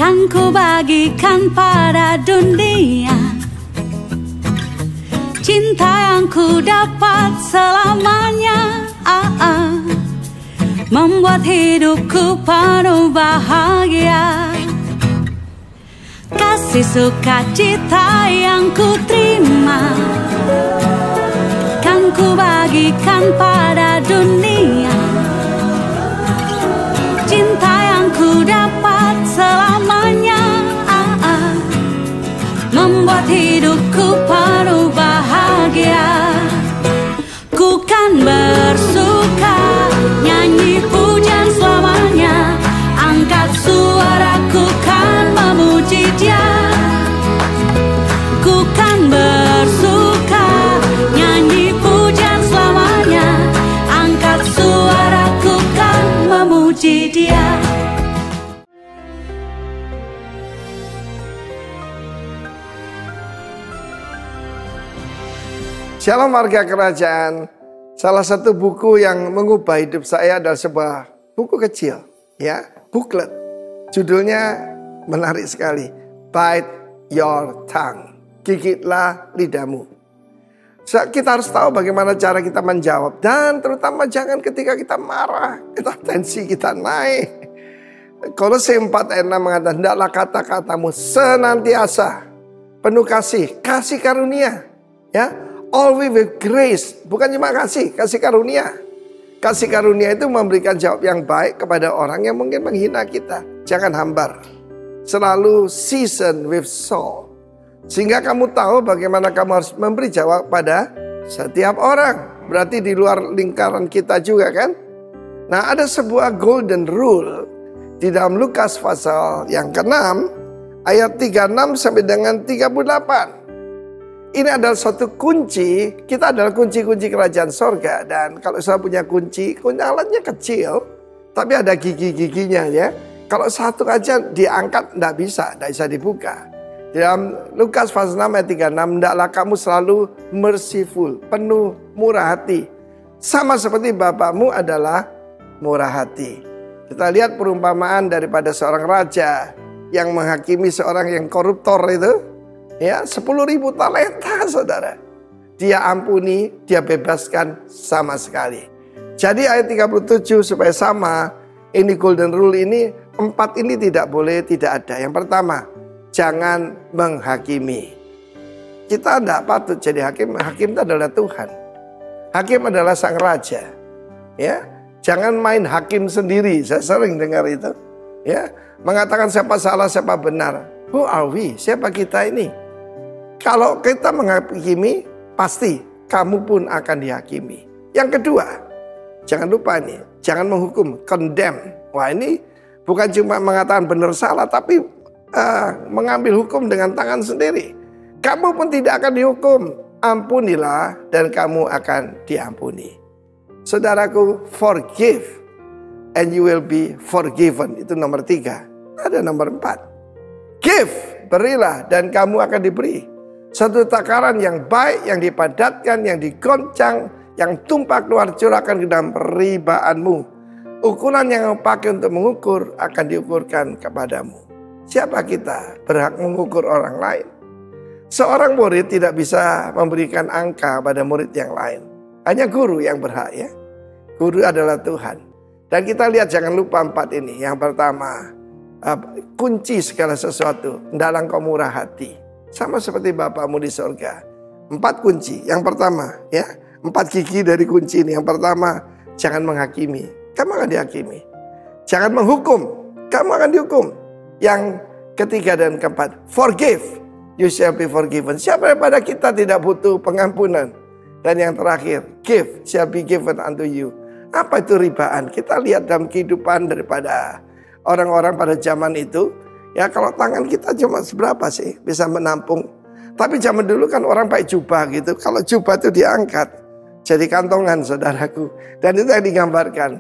Kan ku bagikan pada dunia cinta yang ku dapat selamanya, membuat hidupku penuh bahagia. Kasih sukacita yang ku terima kan ku bagikan pada dunia. Cinta yang ku dapat selamanya, membuat hidupku penuh bahagia. Ku kan bersuka nyanyi pujian selamanya, angkat suaraku kan memuji Dia. Ku kan bersuka nyanyi pujian selamanya, angkat suaraku kan memuji Dia. Shalom warga kerajaan. Salah satu buku yang mengubah hidup saya adalah sebuah buku kecil, ya, booklet. Judulnya menarik sekali. Bite your tongue. Gigitlah lidahmu. Kita harus tahu bagaimana cara kita menjawab, dan terutama jangan ketika kita marah, tensi kita naik. Kolose 4 ayat 6 mengatakan, hendaklah kata-katamu senantiasa penuh kasih karunia, ya. Always with grace, bukan cuma kasih karunia. Kasih karunia itu memberikan jawab yang baik kepada orang yang mungkin menghina kita. Jangan hambar. Selalu season with salt. Sehingga kamu tahu bagaimana kamu harus memberi jawab pada setiap orang. Berarti di luar lingkaran kita juga kan. Nah, ada sebuah golden rule di dalam Lukas pasal yang ke-6 ayat 36 sampai dengan 38. Ini adalah suatu kunci. Kita adalah kunci-kunci kerajaan sorga. Dan kalau saya punya kunci alatnya kecil, tapi ada gigi-giginya, ya. Kalau satu aja diangkat tidak bisa dibuka. Dalam Lukas pasal 6 ayat 36, hendaklah kamu selalu merciful, penuh murah hati, sama seperti Bapakmu adalah murah hati. Kita lihat perumpamaan daripada seorang raja yang menghakimi seorang yang koruptor itu. Ya, 10.000 talenta, saudara. Dia ampuni, dia bebaskan sama sekali. Jadi ayat 37 supaya sama, ini golden rule ini, 4 ini tidak boleh tidak ada. Yang pertama, jangan menghakimi. Kita tidak patut jadi hakim. Hakim itu adalah Tuhan. Hakim adalah sang raja. Ya, jangan main hakim sendiri. Saya sering dengar itu. Ya, mengatakan siapa salah, siapa benar. Who are we? Siapa kita ini? Kalau kita menghakimi, pasti kamu pun akan dihakimi. Yang kedua, jangan lupa nih, jangan menghukum, condemn. Wah, ini bukan cuma mengatakan benar salah, tapi mengambil hukum dengan tangan sendiri. Kamu pun tidak akan dihukum. Ampunilah dan kamu akan diampuni. Saudaraku, forgive and you will be forgiven. Itu nomor 3. Ada nomor 4. Give, berilah dan kamu akan diberi. Satu takaran yang baik, yang dipadatkan, yang digoncang, yang tumpah keluar curahkan ke dalam peribaanmu. Ukuran yang pakai untuk mengukur akan diukurkan kepadamu. Siapa kita berhak mengukur orang lain? Seorang murid tidak bisa memberikan angka pada murid yang lain. Hanya guru yang berhak, ya. Guru adalah Tuhan. Dan kita lihat, jangan lupa 4 ini. Yang pertama, kunci segala sesuatu, hendaklah engkau murah hati. Sama seperti Bapakmu di sorga. 4 kunci. Yang pertama, ya, 4 gigi dari kunci ini. Yang pertama, jangan menghakimi. Kamu akan dihakimi. Jangan menghukum. Kamu akan dihukum. Yang ketiga dan keempat, forgive. You shall be forgiven. Siapa daripada kita tidak butuh pengampunan? Dan yang terakhir, give shall be given unto you. Apa itu ribaan? Kita lihat dalam kehidupan daripada orang-orang pada zaman itu. Ya, kalau tangan kita cuma seberapa sih bisa menampung. Tapi zaman dulu kan orang pakai jubah gitu. Kalau jubah itu diangkat jadi kantongan, saudaraku. Dan itu yang digambarkan.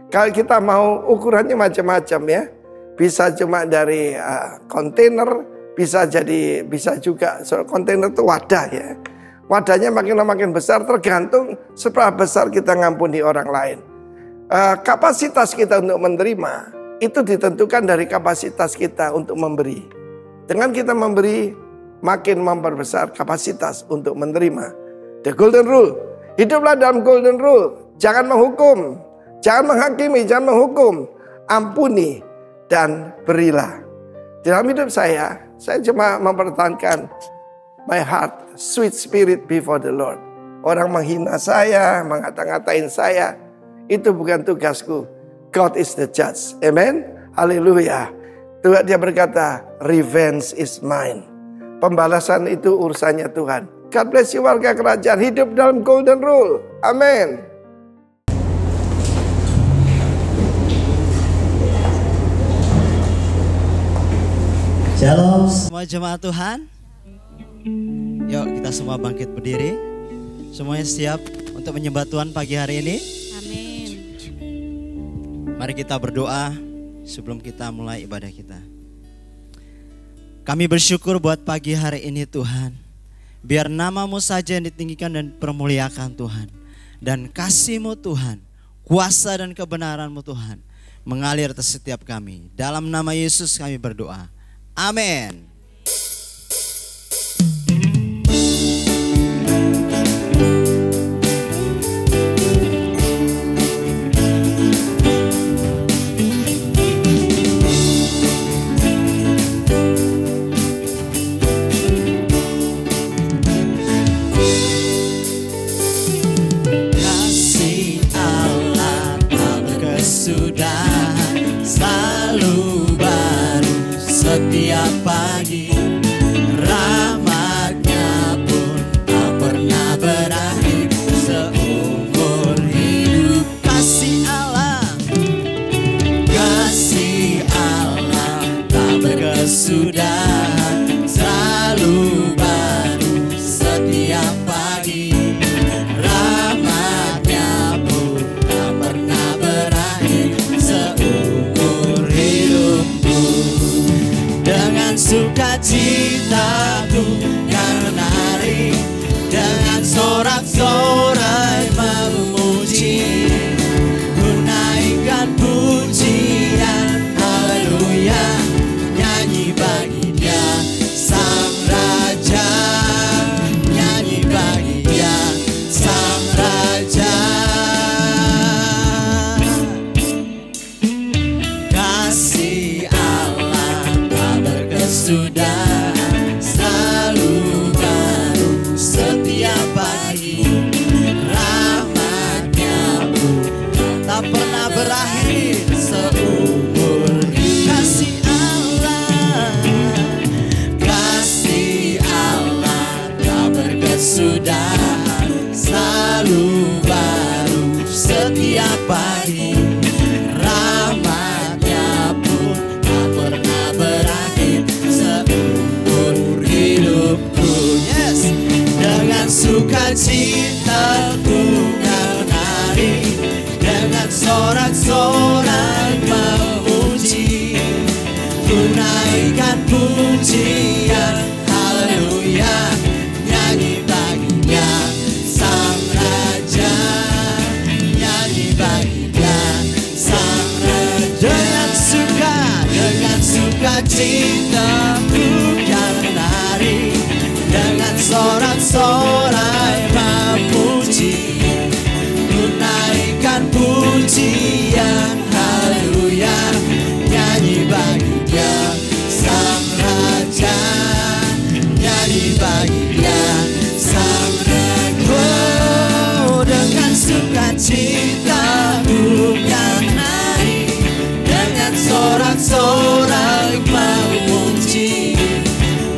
Kalau kita mau ukurannya macam-macam, ya. Bisa cuma dari kontainer, bisa juga kontainer itu wadah, ya. Wadahnya makin besar tergantung seberapa besar kita ngampuni orang lain. Kapasitas kita untuk menerima itu ditentukan dari kapasitas kita untuk memberi. Dengan kita memberi, makin memperbesar kapasitas untuk menerima. The golden rule. Hiduplah dalam golden rule. Jangan menghukum, jangan menghakimi, jangan menghukum. Ampuni dan berilah. Dalam hidup saya cuma mempertahankan my heart, sweet spirit before the Lord. Orang menghina saya, mengata-ngatain saya, itu bukan tugasku. God is the judge. Amen. Haleluya. Tuhan, dia berkata, revenge is mine. Pembalasan itu urusannya Tuhan. God bless you warga kerajaan. Hidup dalam golden rule. Amin. Shalom semua jemaat Tuhan. Yuk kita semua bangkit berdiri. Semuanya siap untuk menyembah Tuhan pagi hari ini? Amin. Mari kita berdoa sebelum kita mulai ibadah kita. Kami bersyukur buat pagi hari ini Tuhan. Biar nama-Mu saja yang ditinggikan dan permuliakan Tuhan. Dan kasih-Mu Tuhan, kuasa dan kebenaran-Mu Tuhan mengalir atas setiap kami. Dalam nama Yesus kami berdoa. Amin. Kasih Allah tak berkesudahan, selalu baru setiap pagi. Rahmat-Nya pun tak pernah berakhir seumur hidup. Kasih Allah tak berkesudahan, selalu baru setiap pagi. Rahmat-Nya pun tak pernah berakhir seumur hidupku. Dengan sukacitaku yang menari, dengan sorak-sorai memuji, ku naikkan pujian, haleluya, nyanyi bagi Dia Sang Raja, nyanyi bagi Dia Sang Raja. Kasih Allah tak berkesudahan, selalu baru setiap pagi. Rahmat-Nya pun tak pernah berakhir seumur hidup. Kasih Allah tak berkesudahan, selalu baru setiap pagi. Rahmat-Nya pun tak pernah berakhir seumur hidupku. Yes. Dengan sukacitaku yang menari, dengan sorak-sorai memuji, ku naikkan pujian, haleluya, nyanyi bagi Dia Sang Raja, nyanyi bagi Dia Sang Raja. Dengan sukacitaku yang menari, dengan sorak-sorai memuji, ku naikkan pujian, haleluya, nyanyi bagi Dia Sang Raja, nyanyi bagi Dia Sang Raja. Oh, dengan sukacitaku yang menari, dengan sorak-sorai memuji,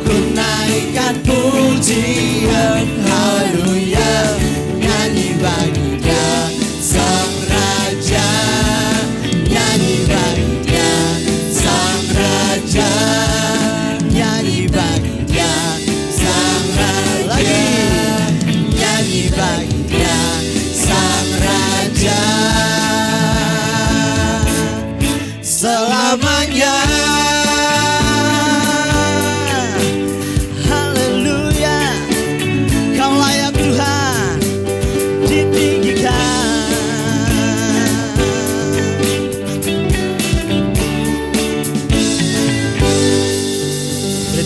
ku naikkan pujian, haleluya,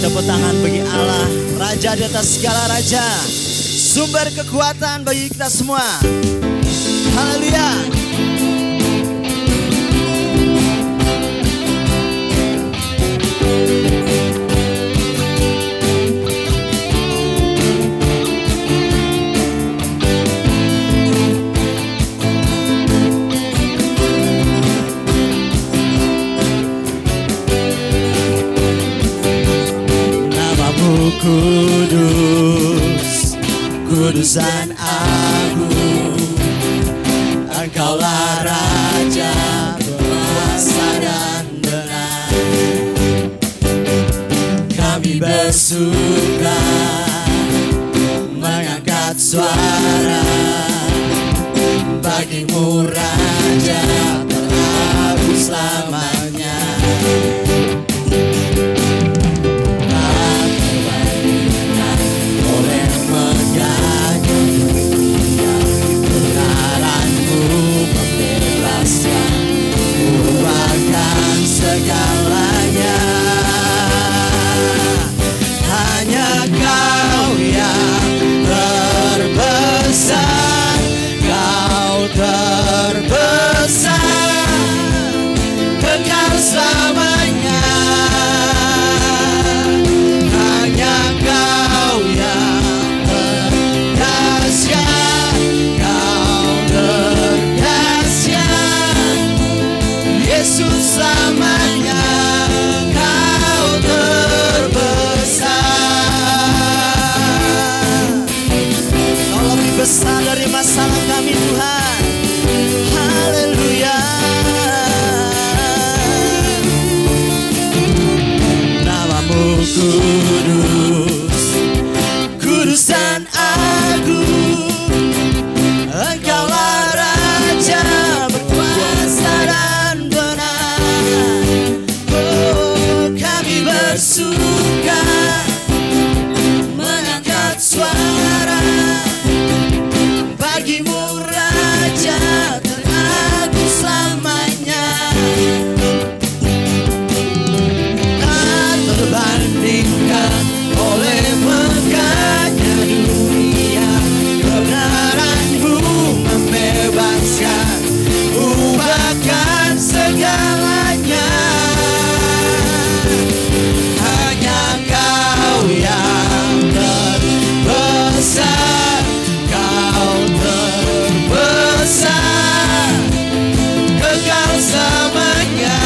Tepuk tangan bagi Allah, Raja di atas segala raja, sumber kekuatan bagi kita semua. Haleluya. Kudus, kudus dan agung, Engkaulah Raja berkuasa dan benar. Kami bersuka mengangkat suara bagimu Raja teragung selamanya. Segalanya hanya Kau yang terbesar, Kau terbesar, kekal selamanya. Hanya Kau yang terdahsyat, Kau terdahsyat, Yesus selamanya. Besar dari masalah kami Tuhan. Haleluya. Namamu kudus, kudus dan agung, Engkaulah Raja berkuasa dan benar. Oh, kami bersuka mengangkat suara bagimu Raja teragung selamanya. Tak terbandingkan oleh megahnya dunia, kebenaran-Mu membebaskan, ubahkan segalanya. Hanya Kau yang terbesar, kekal selamanya.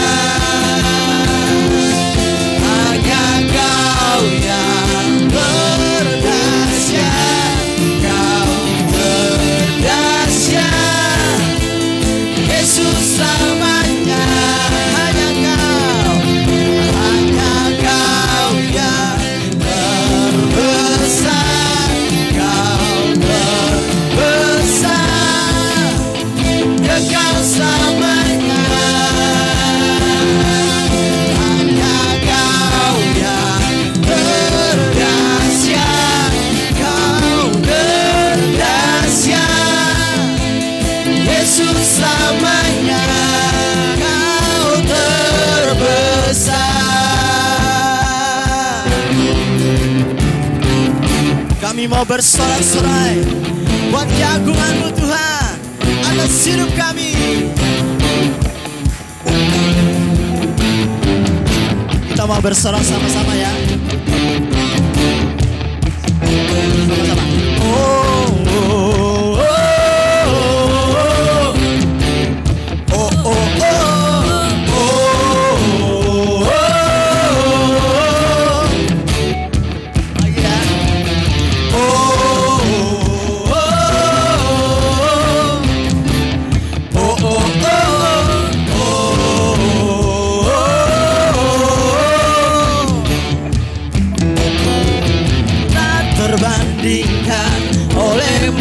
Hanya Kau yang terdahsyat, Kau terdahsyat, Yesus selamanya. Hanya Kau yang terbesar, Kau terbesar, kekal selamanya. Hanya Kau yang terdahsyat, Kau terdahsyat, Yesus selamanya. Kau terbesar. Kami mau bersorak-sorai buat keagungan-Mu Tuhan atas hidup kami. Kita mau bersorak sama-sama ya. Sama-sama. Oh, oh, oh, oh, oh, oh, oh. Lagi ya. Terbandingkan oleh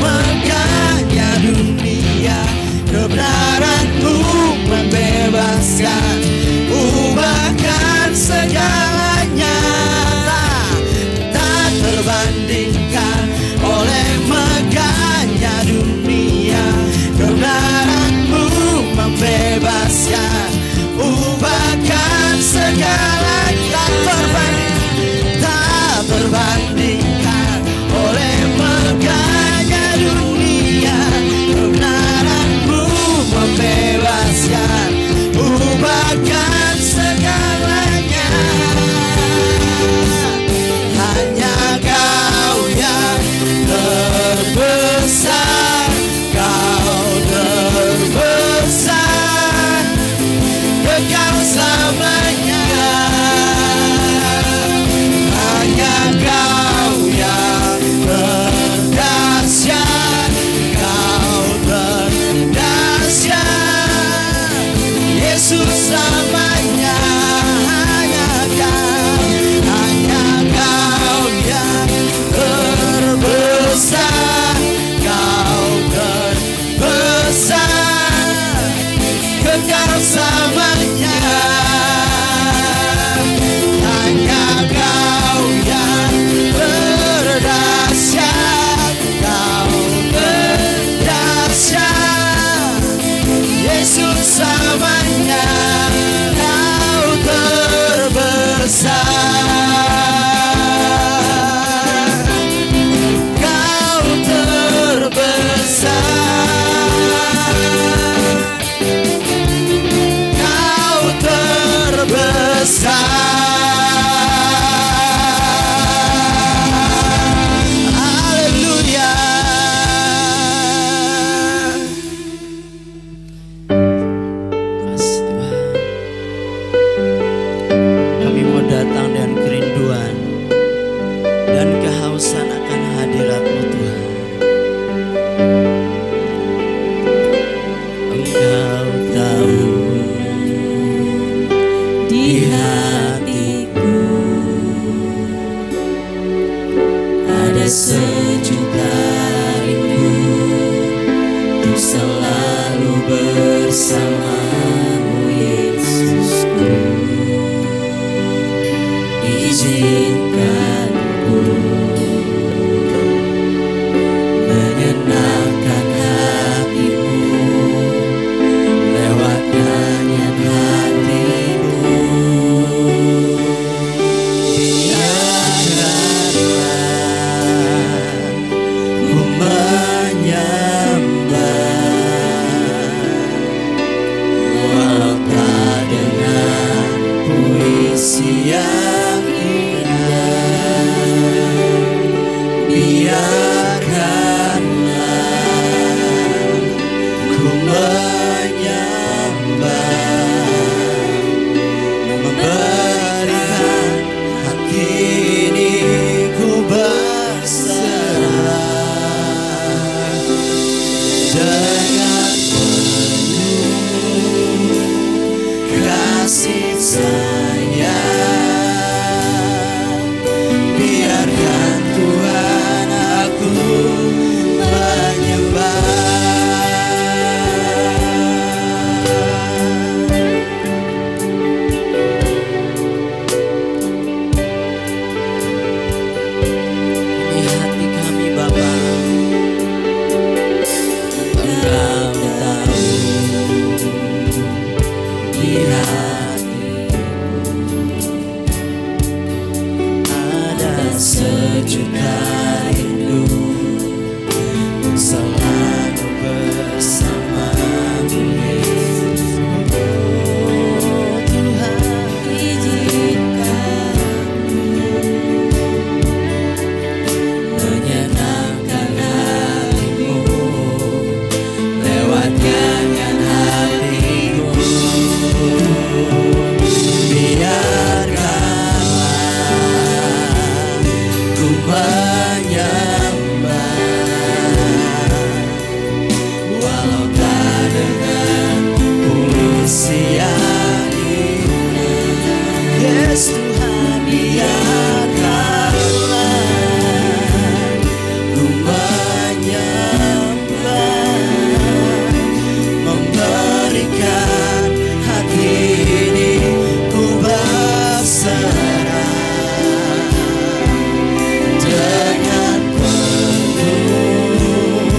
sejuta rindu untuk selalu bersamamu Yesusku. Izinkanku menyenangkan hatimu lewat nyanyian hatimu. Yang indah, biarkanlah ku menyembah, memberikan hati ini ku berserah dengan penuh kasih sayang. Biarkan Tuhan aku menyembah. Di hati kami Bapa, Engkau tahu di sejuta rindu untuk selalu bersamamu Yesus. Oh Tuhan, izinkanku menyenangkan hatimu lewat nyanyian hatimu. Walau tak dengan puisi yang indah, yes Tuhan, biarkanlah ku menyembah, memberikan hati ini ku berserah dengan penuh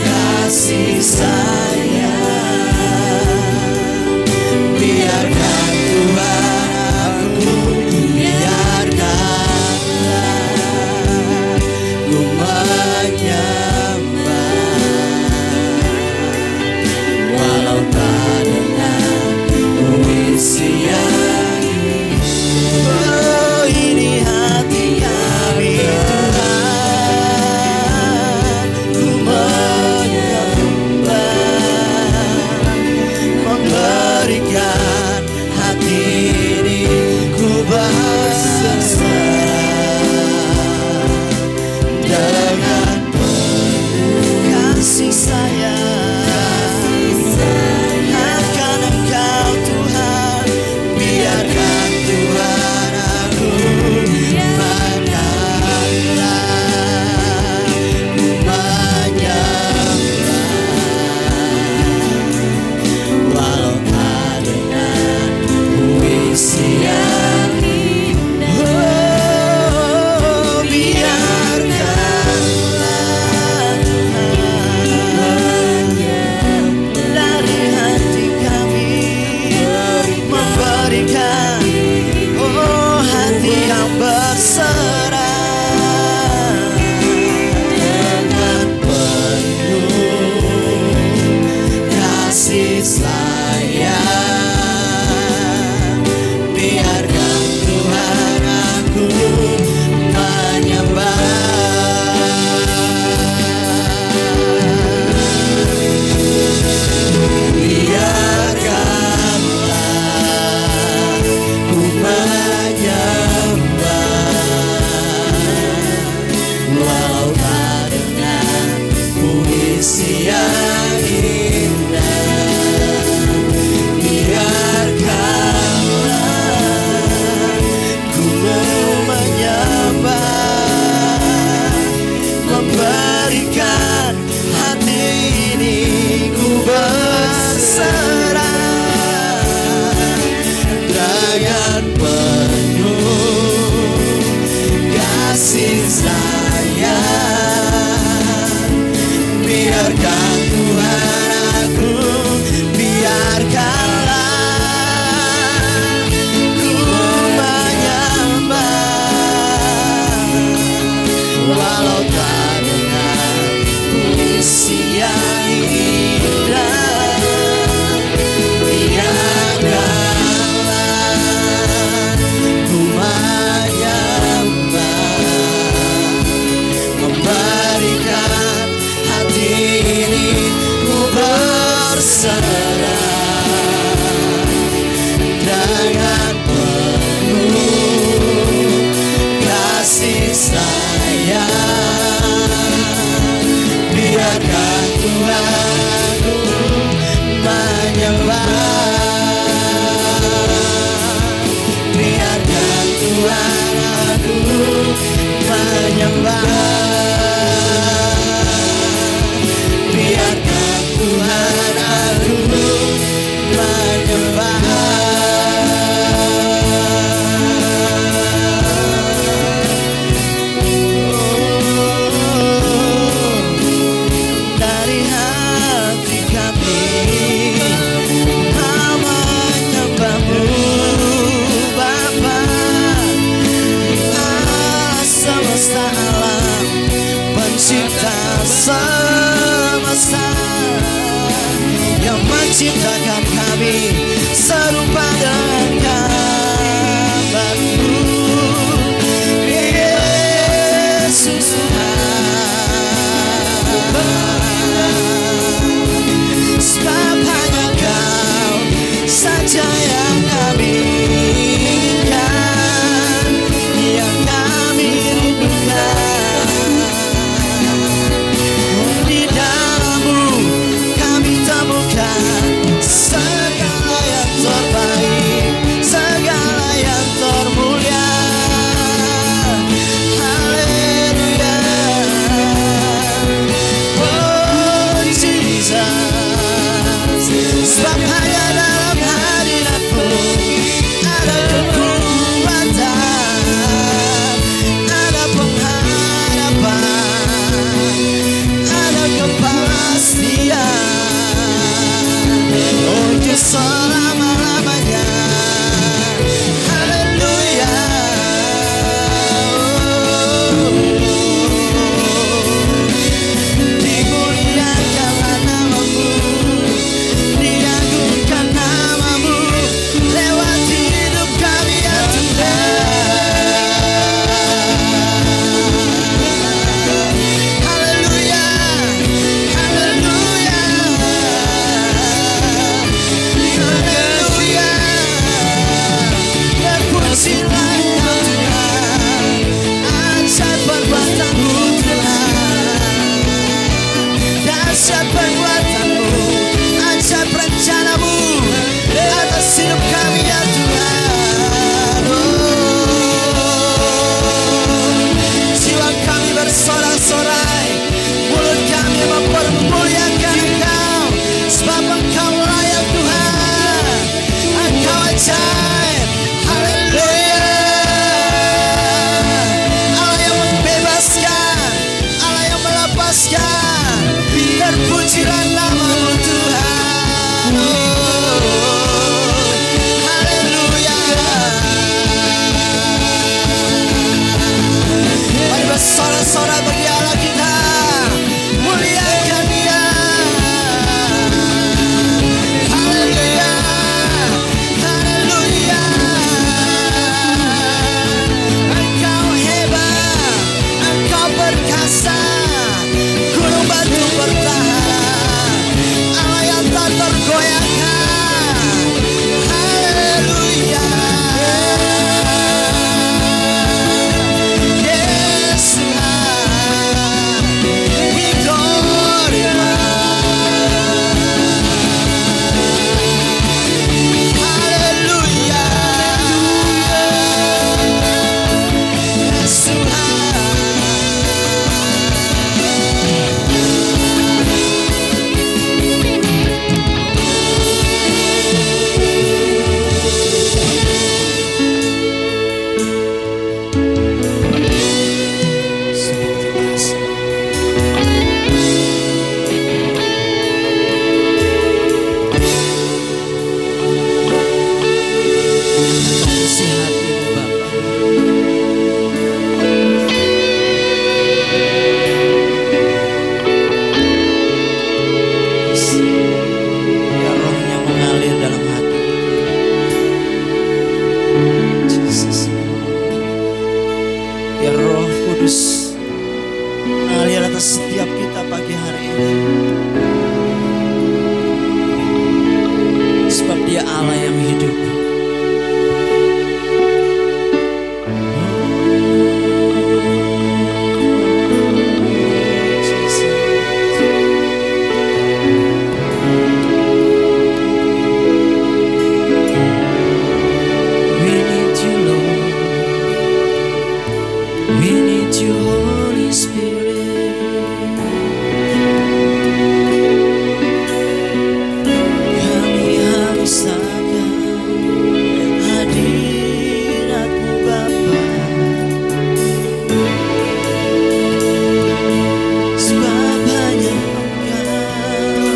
kasih sayang. Biarkan Tuhan aku, biarkanlah ku menyembah, walau tak dengan puisi yang oh, ini hati kami Tuhan, ku menyembah, memberikan hati ini ku berserah dengan penuh kasih sayang akan Engkau Tuhan. Biarkan Tuhan aku menyembah, ku menyembah, walau tak dengan puisi yang indah. Oh, biarkanlah Tuhan semesta yang menciptakan kami serupa dengan gambar-Mu, Yesus Tuhan. Sebab hanya Kau saja yang kami inginkan, yang kami rindukan. Di dalam-Mu kami temukan segala yang terbaik, segala yang termulia. Haleluya. Oh Jesus, sebab hanya dalam hadirat-Mu ada kekuatan, ada pengharapan, ada kepastian untuk selama-lamanya. Haleluya. Dimuliakanlah nama-Mu, diagungkan nama-Mu lewat hidup kami ya Tuhan. Haleluya, haleluya, haleluya. Terpujilah Engkau Tuhan, ajaib perbuatan-Mu Tuhan, dahsyat perbuatan-Mu, ajaib rencana-Mu atas hidup kami ya Tuhan. Jiwa kami bersorak-sorai, mulut kami mempermuliakan Engkau, sebab Engkau layak Tuhan, Engkau ajaib. Haleluya. Allah yang membebaskan, Allah yang melepaskan, terpujilah nama-Mu Tuhan. Haleluya. Mari bersorak-sorai bagi Allah kita, muliakan Dia. Haleluya, haleluya. Engkau hebat, Engkau perkasa, gunung batu bertahan, Allah yang tak tergoyahkan. Haleluya. Yes Tuhan, we glorify. Haleluya. Yes Tuhan. Isi hati-Mu Bapa. Biar rohnya mengalir dalam hati. Jesus. Biar Roh Kudus mengalir atas setiap kita pagi hari ini. Sebab Dia Allah yang hidup. We need You, Lord. We need You, Holy Spirit. Kami harus akan hadirat-Mu Bapa. Sebab hanya Engkau Tuhan.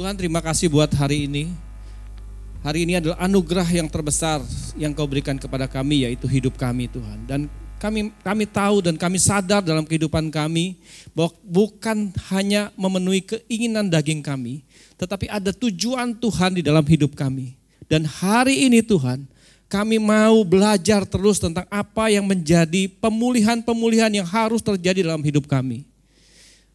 Tuhan, terima kasih buat hari ini. Hari ini adalah anugerah yang terbesar yang Kau berikan kepada kami, yaitu hidup kami, Tuhan. Dan kami tahu dan kami sadar dalam kehidupan kami bahwa bukan hanya memenuhi keinginan daging kami, tetapi ada tujuan Tuhan di dalam hidup kami. Dan hari ini Tuhan, kami mau belajar terus tentang apa yang menjadi pemulihan-pemulihan yang harus terjadi dalam hidup kami.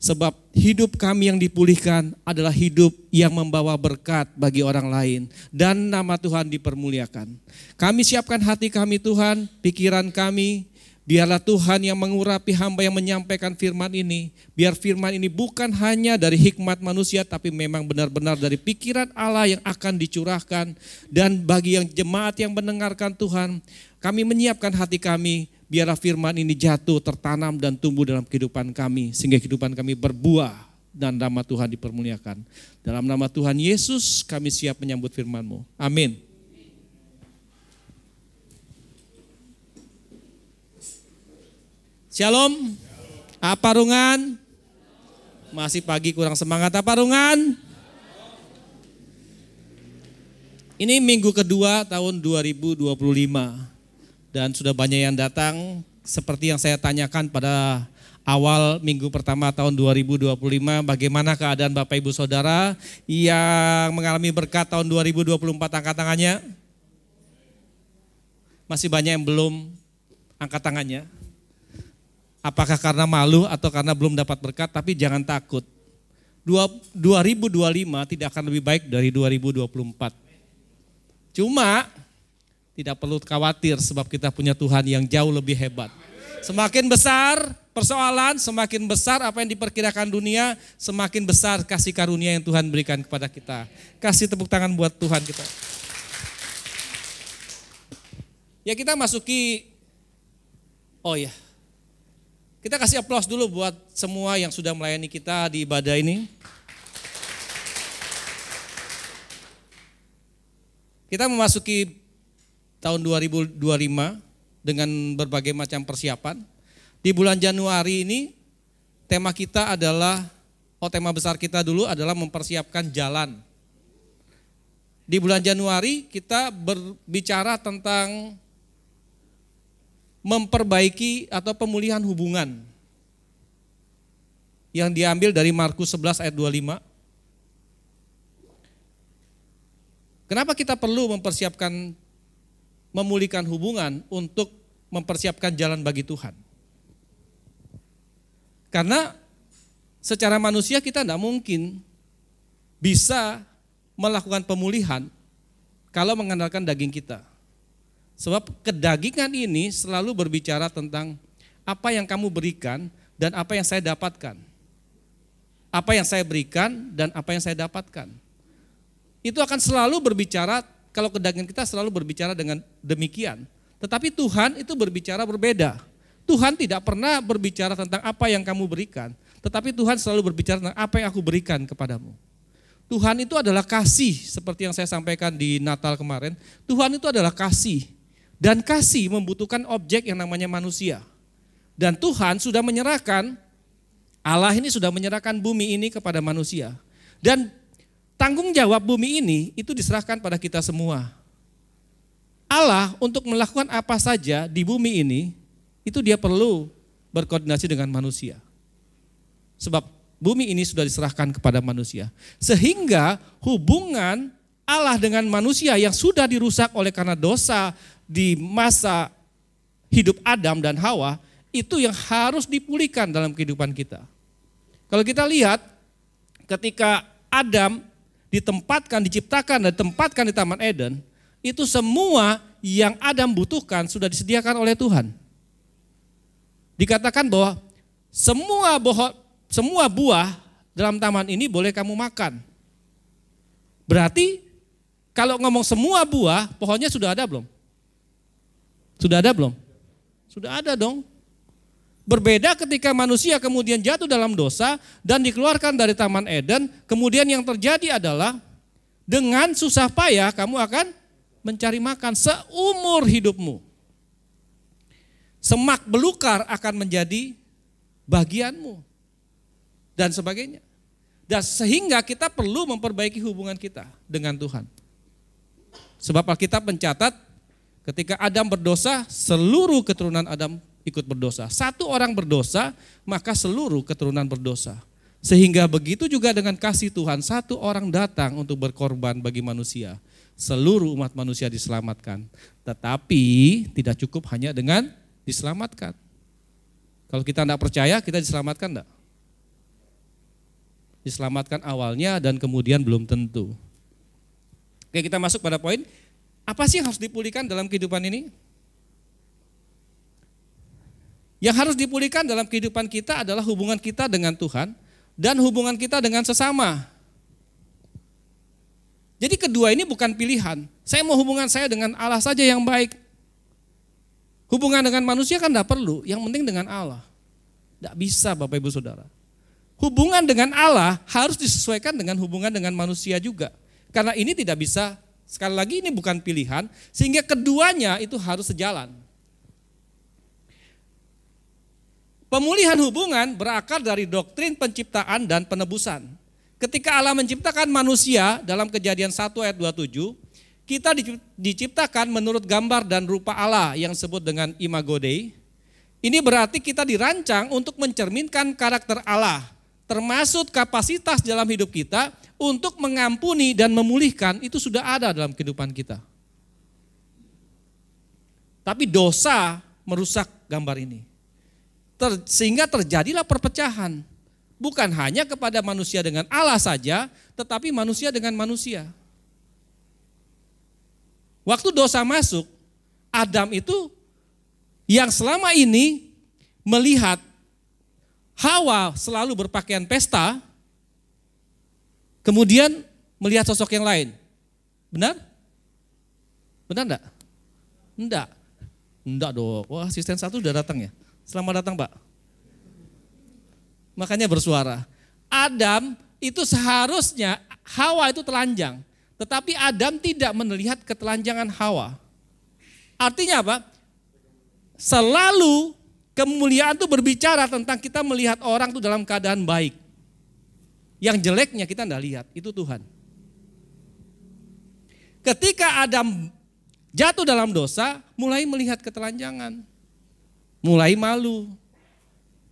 Sebab hidup kami yang dipulihkan adalah hidup yang membawa berkat bagi orang lain. Dan nama Tuhan dipermuliakan. Kami siapkan hati kami Tuhan, pikiran kami. Biarlah Tuhan yang mengurapi hamba yang menyampaikan firman ini. Biar firman ini bukan hanya dari hikmat manusia, tapi memang benar-benar dari pikiran Allah yang akan dicurahkan. Dan bagi yang jemaat yang mendengarkan Tuhan, kami menyiapkan hati kami. Biarlah firman ini jatuh, tertanam dan tumbuh dalam kehidupan kami. Sehingga kehidupan kami berbuah dan nama Tuhan dipermuliakan. Dalam nama Tuhan Yesus kami siap menyambut firman-Mu. Amin. Shalom. Apa rungan? Masih pagi kurang semangat apa rungan? Ini minggu kedua tahun 2025. Dan sudah banyak yang datang seperti yang saya tanyakan pada awal minggu pertama tahun 2025. Bagaimana keadaan Bapak Ibu Saudara yang mengalami berkat tahun 2024, angkat tangannya. Masih banyak yang belum angkat tangannya. Apakah karena malu atau karena belum dapat berkat, tapi jangan takut. 2025 tidak akan lebih baik dari 2024. Cuma tidak perlu khawatir sebab kita punya Tuhan yang jauh lebih hebat. Semakin besar persoalan, semakin besar apa yang diperkirakan dunia, semakin besar kasih karunia yang Tuhan berikan kepada kita. Kasih tepuk tangan buat Tuhan kita. Ya kita masuki, kita kasih aplaus dulu buat semua yang sudah melayani kita di ibadah ini. Kita memasuki tahun 2025 dengan berbagai macam persiapan. Di bulan Januari ini tema kita adalah, tema besar kita dulu adalah mempersiapkan jalan. Di bulan Januari kita berbicara tentang memperbaiki atau pemulihan hubungan. Yang diambil dari Markus 11 ayat 25. Kenapa kita perlu memulihkan hubungan untuk mempersiapkan jalan bagi Tuhan? Karena secara manusia kita tidak mungkin bisa melakukan pemulihan kalau mengandalkan daging kita. Sebab kedagingan ini selalu berbicara tentang apa yang kamu berikan dan apa yang saya dapatkan. Apa yang saya berikan dan apa yang saya dapatkan. Itu akan selalu berbicara. Kalau kedagingan kita selalu berbicara dengan demikian. Tetapi Tuhan itu berbicara berbeda. Tuhan tidak pernah berbicara tentang apa yang kamu berikan. Tetapi Tuhan selalu berbicara tentang apa yang aku berikan kepadamu. Tuhan itu adalah kasih, seperti yang saya sampaikan di Natal kemarin. Tuhan itu adalah kasih. Dan kasih membutuhkan objek yang namanya manusia. Dan Tuhan sudah menyerahkan, Allah ini sudah menyerahkan bumi ini kepada manusia. Dan tanggung jawab bumi ini itu diserahkan pada kita semua. Allah untuk melakukan apa saja di bumi ini, itu dia perlu berkoordinasi dengan manusia. Sebab bumi ini sudah diserahkan kepada manusia. Sehingga hubungan Allah dengan manusia yang sudah dirusak oleh karena dosa di masa hidup Adam dan Hawa, itu yang harus dipulihkan dalam kehidupan kita. Kalau kita lihat ketika Adam diciptakan dan ditempatkan di Taman Eden, itu semua yang Adam butuhkan sudah disediakan oleh Tuhan. Dikatakan bahwa semua buah dalam taman ini boleh kamu makan. Berarti kalau ngomong semua buah, pohonnya sudah ada belum? Sudah ada belum? Sudah ada dong. Berbeda ketika manusia kemudian jatuh dalam dosa dan dikeluarkan dari Taman Eden, kemudian yang terjadi adalah dengan susah payah kamu akan mencari makan seumur hidupmu. Semak belukar akan menjadi bagianmu dan sebagainya. Dan sehingga kita perlu memperbaiki hubungan kita dengan Tuhan. Sebab Alkitab mencatat ketika Adam berdosa, seluruh keturunan Adam ikut berdosa. Satu orang berdosa, maka seluruh keturunan berdosa. Sehingga begitu juga dengan kasih Tuhan, satu orang datang untuk berkorban bagi manusia. Seluruh umat manusia diselamatkan. Tetapi tidak cukup hanya dengan diselamatkan. Kalau kita tidak percaya, kita diselamatkan enggak? diselamatkan awalnya dan kemudian belum tentu. Oke, kita masuk pada poin, apa sih yang harus dipulihkan dalam kehidupan ini? Yang harus dipulihkan dalam kehidupan kita adalah hubungan kita dengan Tuhan dan hubungan kita dengan sesama. Jadi kedua ini bukan pilihan. Saya mau hubungan saya dengan Allah saja yang baik. Hubungan dengan manusia kan tidak perlu, yang penting dengan Allah. Tidak bisa Bapak Ibu Saudara. Hubungan dengan Allah harus disesuaikan dengan hubungan dengan manusia juga. Karena ini tidak bisa, sekali lagi ini bukan pilihan, sehingga keduanya itu harus sejalan. Pemulihan hubungan berakar dari doktrin penciptaan dan penebusan. Ketika Allah menciptakan manusia dalam Kejadian 1 ayat 27, kita diciptakan menurut gambar dan rupa Allah yang disebut dengan imago Dei. Ini berarti kita dirancang untuk mencerminkan karakter Allah, termasuk kapasitas dalam hidup kita untuk mengampuni dan memulihkan itu sudah ada dalam kehidupan kita. Tapi dosa merusak gambar ini. Sehingga terjadilah perpecahan. Bukan hanya kepada manusia dengan Allah saja, tetapi manusia dengan manusia. Waktu dosa masuk, Adam itu yang selama ini melihat Hawa selalu berpakaian pesta, kemudian melihat sosok yang lain. Benar? Benar enggak? Enggak. Enggak dong. Wah, asisten satu udah datang ya. Selamat datang Pak. Makanya bersuara. Adam itu seharusnya Hawa itu telanjang. Tetapi Adam tidak melihat ketelanjangan Hawa. Artinya apa? Selalu kemuliaan itu berbicara tentang kita melihat orang itu dalam keadaan baik. Yang jeleknya kita tidak lihat, itu Tuhan. Ketika Adam jatuh dalam dosa, mulai melihat ketelanjangan. Mulai malu.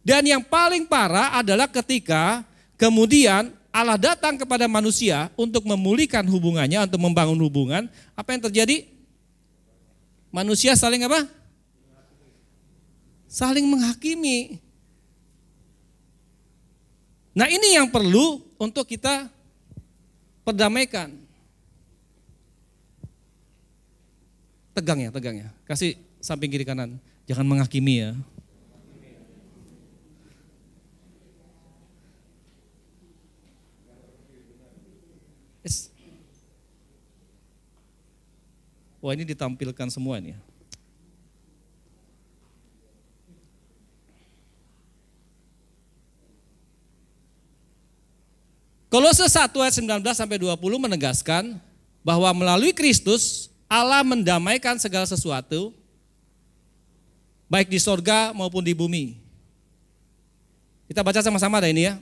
Dan yang paling parah adalah ketika kemudian Allah datang kepada manusia untuk memulihkan hubungannya, untuk membangun hubungan. Apa yang terjadi? Manusia saling apa? Saling menghakimi. Nah ini yang perlu untuk kita perdamaikan. Tegang ya. Kasih samping kiri kanan. Jangan menghakimi ya. Yes. Wah ini ditampilkan semua ini. Kolose 1 ayat 19 sampai 20 menegaskan bahwa melalui Kristus Allah mendamaikan segala sesuatu baik di sorga maupun di bumi. Kita baca sama-sama ada ini ya.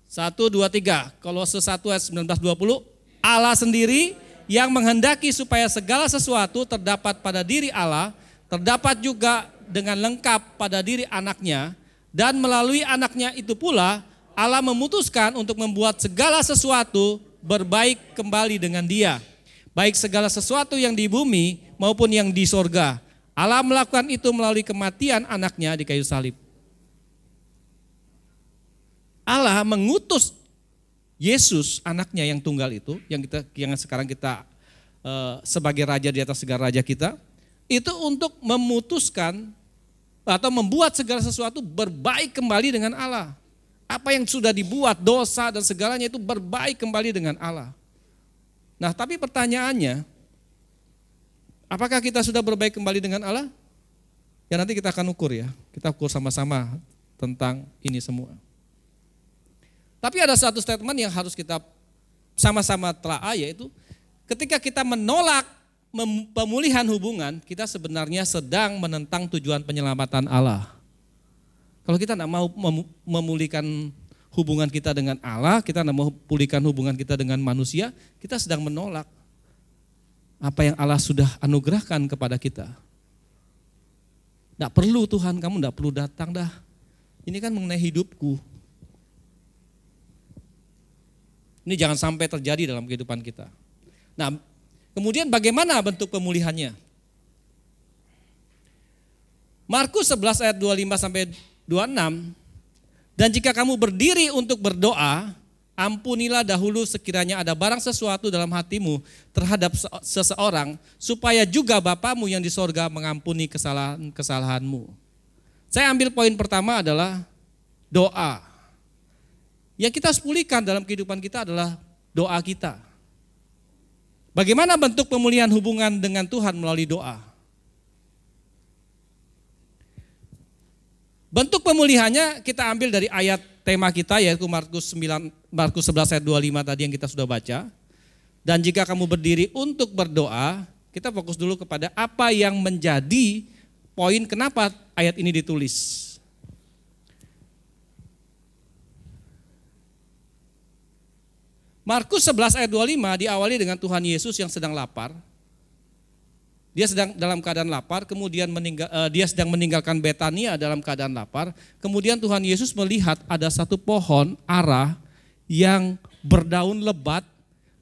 1, 2, 3. Kolose 1 ayat 19-20. Allah sendiri yang menghendaki supaya segala sesuatu terdapat pada diri Allah, terdapat juga dengan lengkap pada diri anaknya, dan melalui anaknya itu pula Allah memutuskan untuk membuat segala sesuatu berbaik kembali dengan Dia. Baik segala sesuatu yang di bumi maupun yang di sorga. Allah melakukan itu melalui kematian anaknya di kayu salib. Allah mengutus Yesus anaknya yang tunggal itu, yang sekarang kita sebagai raja di atas segala raja kita, itu untuk memutuskan atau membuat segala sesuatu berbaik kembali dengan Allah. Apa yang sudah dibuat, dosa dan segalanya itu berbaik kembali dengan Allah. Nah tapi pertanyaannya, apakah kita sudah berbaik kembali dengan Allah? Ya nanti kita akan ukur ya, kita ukur sama-sama tentang ini semua. Tapi ada satu statement yang harus kita sama-sama telaah, yaitu ketika kita menolak pemulihan hubungan, kita sebenarnya sedang menentang tujuan penyelamatan Allah. Kalau kita tidak mau memulihkan hubungan kita dengan Allah, kita tidak mau pulihkan hubungan kita dengan manusia, kita sedang menolak apa yang Allah sudah anugerahkan kepada kita. Tidak perlu Tuhan, kamu tidak perlu datang dah. Ini kan mengenai hidupku. Ini jangan sampai terjadi dalam kehidupan kita. Nah, kemudian bagaimana bentuk pemulihannya? Markus 11 ayat 25 sampai 26 Dan jika kamu berdiri untuk berdoa, ampunilah dahulu sekiranya ada barang sesuatu dalam hatimu terhadap seseorang, supaya juga Bapamu yang di sorga mengampuni kesalahan-kesalahanmu. Saya ambil poin pertama adalah doa. Yang kita harus pulihkan dalam kehidupan kita adalah doa kita. Bagaimana bentuk pemulihan hubungan dengan Tuhan melalui doa? Bentuk pemulihannya kita ambil dari ayat tema kita, yaitu Markus 11 ayat 25 tadi yang kita sudah baca. Dan jika kamu berdiri untuk berdoa, kita fokus dulu kepada apa yang menjadi poin kenapa ayat ini ditulis. Markus 11 ayat 25 diawali dengan Tuhan Yesus yang sedang lapar. Dia sedang dalam keadaan lapar, kemudian dia sedang meninggalkan Betania dalam keadaan lapar. Kemudian Tuhan Yesus melihat ada satu pohon ara yang berdaun lebat,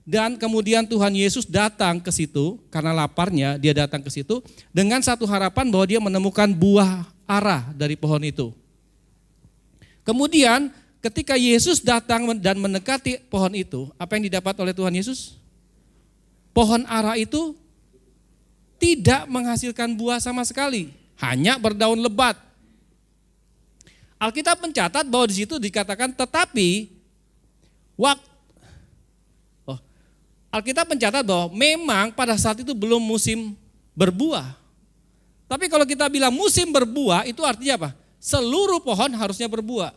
dan kemudian Tuhan Yesus datang ke situ karena laparnya. Dia datang ke situ dengan satu harapan bahwa dia menemukan buah ara dari pohon itu. Kemudian ketika Yesus datang dan mendekati pohon itu, apa yang didapat oleh Tuhan Yesus? Pohon ara itu tidak menghasilkan buah sama sekali, hanya berdaun lebat. Alkitab mencatat bahwa di situ dikatakan Alkitab mencatat bahwa memang pada saat itu belum musim berbuah. Tapi kalau kita bilang musim berbuah itu artinya apa? Seluruh pohon harusnya berbuah.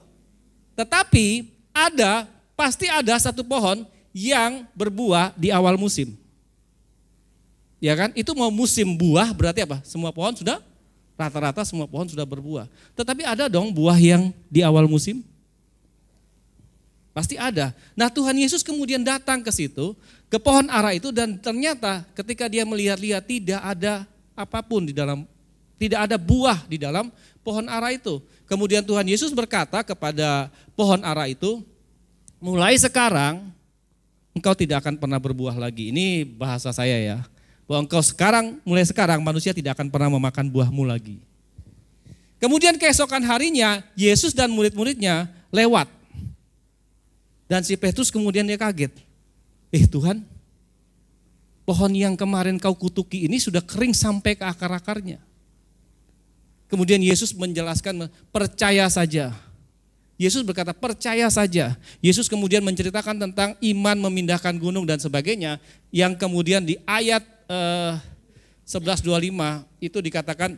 Tetapi pasti ada satu pohon yang berbuah di awal musim. Ya kan? Itu mau musim buah berarti apa? Rata-rata semua pohon sudah berbuah. Tetapi ada dong buah yang di awal musim? Pasti ada. Nah, Tuhan Yesus kemudian datang ke situ, ke pohon ara itu, dan ternyata ketika dia melihat-lihat tidak ada apapun di dalam, tidak ada buah di dalam pohon ara itu. Kemudian Tuhan Yesus berkata kepada pohon ara itu, mulai sekarang engkau tidak akan pernah berbuah lagi. Ini bahasa saya ya. Bahwa mulai sekarang manusia tidak akan pernah memakan buahmu lagi. Kemudian keesokan harinya Yesus dan murid-muridnya lewat. Dan si Petrus kemudian dia kaget. Tuhan, pohon yang kemarin kau kutuki ini sudah kering sampai ke akar-akarnya. Kemudian Yesus menjelaskan, percaya saja. Yesus berkata percaya saja. Yesus kemudian menceritakan tentang iman memindahkan gunung dan sebagainya. Yang kemudian di ayat 11:25 itu dikatakan,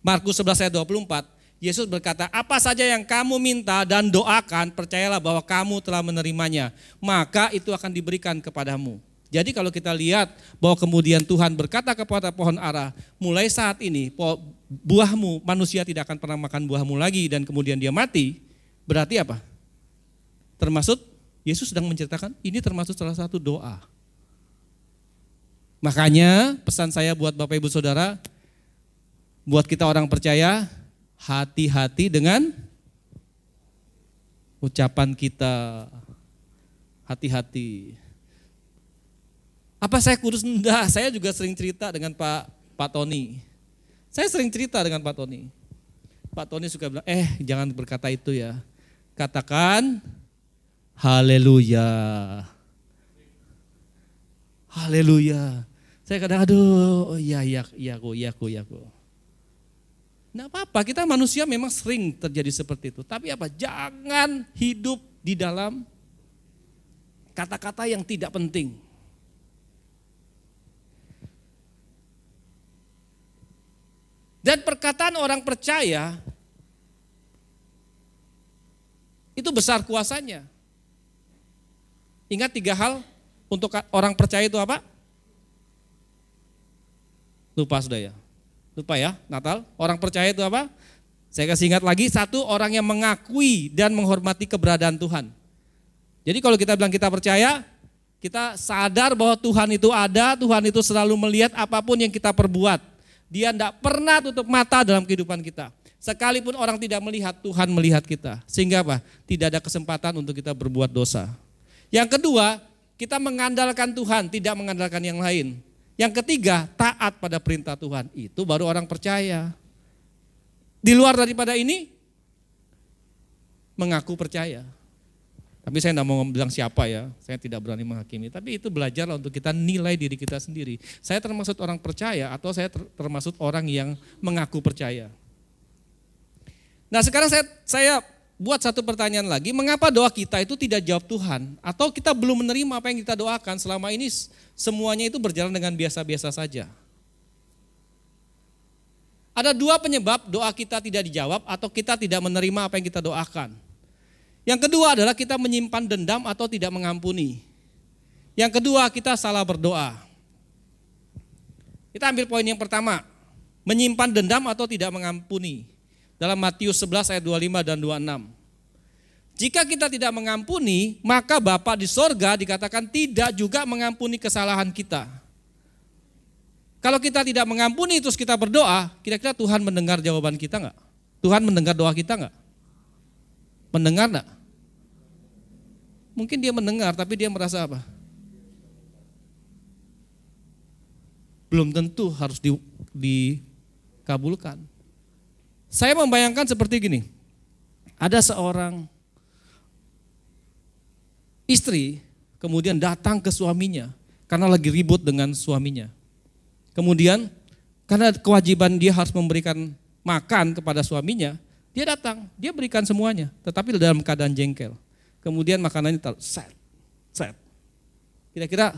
Markus 11 ayat 24, Yesus berkata, apa saja yang kamu minta dan doakan, percayalah bahwa kamu telah menerimanya, maka itu akan diberikan kepadamu. Jadi kalau kita lihat bahwa kemudian Tuhan berkata kepada pohon ara, mulai saat ini buahmu, manusia tidak akan pernah makan buahmu lagi, dan kemudian dia mati, berarti apa? Termasuk, Yesus sedang menceritakan, ini termasuk salah satu doa. Makanya pesan saya buat Bapak Ibu Saudara, buat kita orang percaya, hati-hati dengan ucapan kita. Hati-hati. Apa saya kurus? Enggak, saya juga sering cerita dengan Pak Tony. Saya sering cerita dengan Pak Tony. Pak Tony suka bilang, jangan berkata itu ya. Katakan, haleluya. Haleluya. Saya kadang iya aku. Nggak apa-apa, kita manusia memang sering terjadi seperti itu. Tapi apa? Jangan hidup di dalam kata-kata yang tidak penting. Dan perkataan orang percaya itu besar kuasanya. Ingat 3 hal untuk orang percaya itu apa? Lupa sudah ya? Lupa ya, Natal. Orang percaya itu apa? Saya kasih ingat lagi, 1, orang yang mengakui dan menghormati keberadaan Tuhan. Jadi kalau kita bilang kita percaya, kita sadar bahwa Tuhan itu ada, Tuhan itu selalu melihat apapun yang kita perbuat. Dia tidak pernah tutup mata dalam kehidupan kita. Sekalipun orang tidak melihat, Tuhan melihat kita. Sehingga apa? Tidak ada kesempatan untuk kita berbuat dosa. Yang kedua, kita mengandalkan Tuhan, tidak mengandalkan yang lain. Yang ketiga, taat pada perintah Tuhan. Itu baru orang percaya. Di luar daripada ini, mengaku percaya. Tapi saya tidak mau bilang siapa ya, saya tidak berani menghakimi. Tapi itu belajarlah untuk kita nilai diri kita sendiri. Saya termasuk orang percaya atau saya termasuk orang yang mengaku percaya. Nah sekarang saya buat satu pertanyaan lagi, mengapa doa kita itu tidak jawab Tuhan? Atau kita belum menerima apa yang kita doakan, selama ini semuanya itu berjalan dengan biasa-biasa saja. Ada dua penyebab doa kita tidak dijawab atau kita tidak menerima apa yang kita doakan. Yang kedua adalah kita menyimpan dendam atau tidak mengampuni. Yang kedua kita salah berdoa. Kita ambil poin yang pertama, menyimpan dendam atau tidak mengampuni. Dalam Matius 11 ayat 25 dan 26. Jika kita tidak mengampuni, maka Bapa di sorga dikatakan tidak juga mengampuni kesalahan kita. Kalau kita tidak mengampuni terus kita berdoa, kira-kira Tuhan mendengar jawaban kita enggak? Tuhan mendengar doa kita enggak? Mendengar enggak? Mungkin dia mendengar tapi dia merasa apa? Belum tentu harus dikabulkan. Saya membayangkan seperti gini, ada seorang istri kemudian datang ke suaminya karena lagi ribut dengan suaminya. Kemudian karena kewajiban dia harus memberikan makan kepada suaminya, dia datang, dia berikan semuanya, tetapi dalam keadaan jengkel. Kemudian makanannya taruh, set. Kira-kira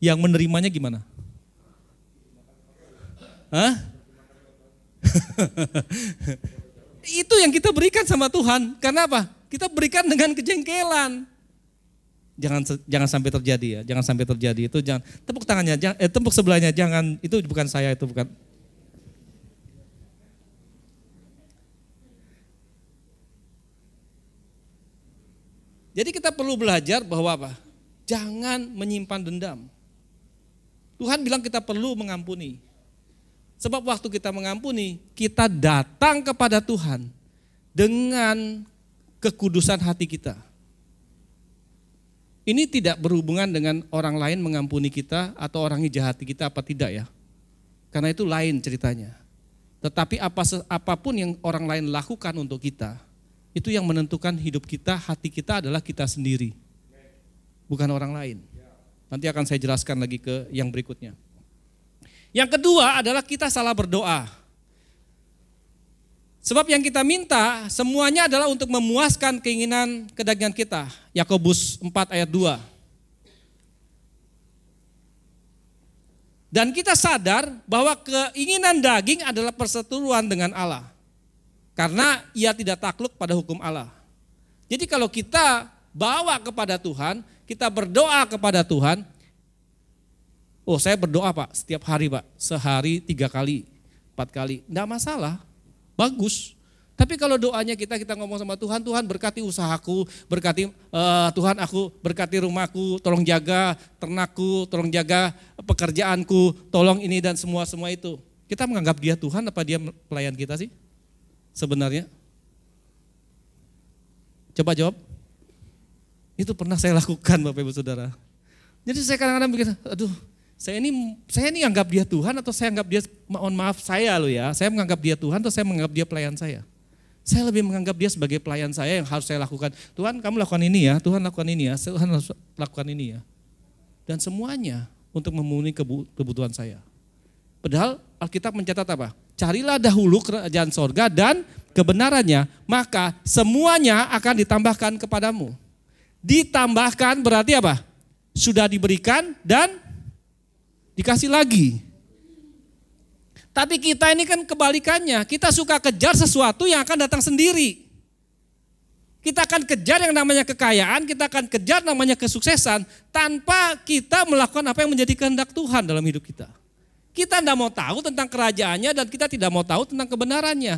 yang menerimanya gimana? Hah? Itu yang kita berikan sama Tuhan. Karena apa? Kita berikan dengan kejengkelan. Jangan sampai terjadi ya. Jangan sampai terjadi. Itu jangan tepuk tangannya, tepuk sebelahnya. Jangan, itu bukan saya, itu bukan. Jadi kita perlu belajar bahwa apa? Jangan menyimpan dendam. Tuhan bilang kita perlu mengampuni. Sebab waktu kita mengampuni, kita datang kepada Tuhan dengan kekudusan hati kita. Ini tidak berhubungan dengan orang lain mengampuni kita atau orang jahat kita apa tidak ya. Karena itu lain ceritanya. Tetapi apapun yang orang lain lakukan untuk kita, itu yang menentukan hidup kita, hati kita adalah kita sendiri. Bukan orang lain. Nanti akan saya jelaskan lagi ke yang berikutnya. Yang kedua adalah kita salah berdoa. Sebab yang kita minta semuanya adalah untuk memuaskan keinginan kedagingan kita. Yakobus 4 ayat 2. Dan kita sadar bahwa keinginan daging adalah perseteruan dengan Allah. Karena ia tidak takluk pada hukum Allah. Jadi kalau kita bawa kepada Tuhan, kita berdoa kepada Tuhan, oh saya berdoa Pak, setiap hari Pak, sehari 3 kali, 4 kali, enggak masalah, bagus. Tapi kalau doanya kita ngomong sama Tuhan, Tuhan berkati usahaku, berkati Tuhan aku berkati rumahku, tolong jaga ternakku, tolong jaga pekerjaanku, tolong ini dan semua itu. Kita menganggap dia Tuhan apa dia pelayan kita sih? Sebenarnya? Coba jawab. Itu pernah saya lakukan Bapak Ibu Saudara. Jadi saya kadang-kadang mikir, aduh, saya ini anggap dia Tuhan atau saya anggap dia, mohon maaf saya loh ya, saya menganggap dia Tuhan atau saya menganggap dia pelayan saya. Saya lebih menganggap dia sebagai pelayan saya yang harus saya lakukan. Tuhan kamu lakukan ini ya, Tuhan lakukan ini ya, Tuhan lakukan ini ya. Dan semuanya untuk memenuhi kebutuhan saya. Padahal Alkitab mencatat apa? Carilah dahulu kerajaan sorga dan kebenarannya, maka semuanya akan ditambahkan kepadamu. Ditambahkan berarti apa? Sudah diberikan dan dikasih lagi. Tapi kita ini kan kebalikannya, kita suka kejar sesuatu yang akan datang sendiri. Kita akan kejar yang namanya kekayaan, kita akan kejar namanya kesuksesan tanpa kita melakukan apa yang menjadi kehendak Tuhan dalam hidup kita. Kita tidak mau tahu tentang kerajaannya dan kita tidak mau tahu tentang kebenarannya.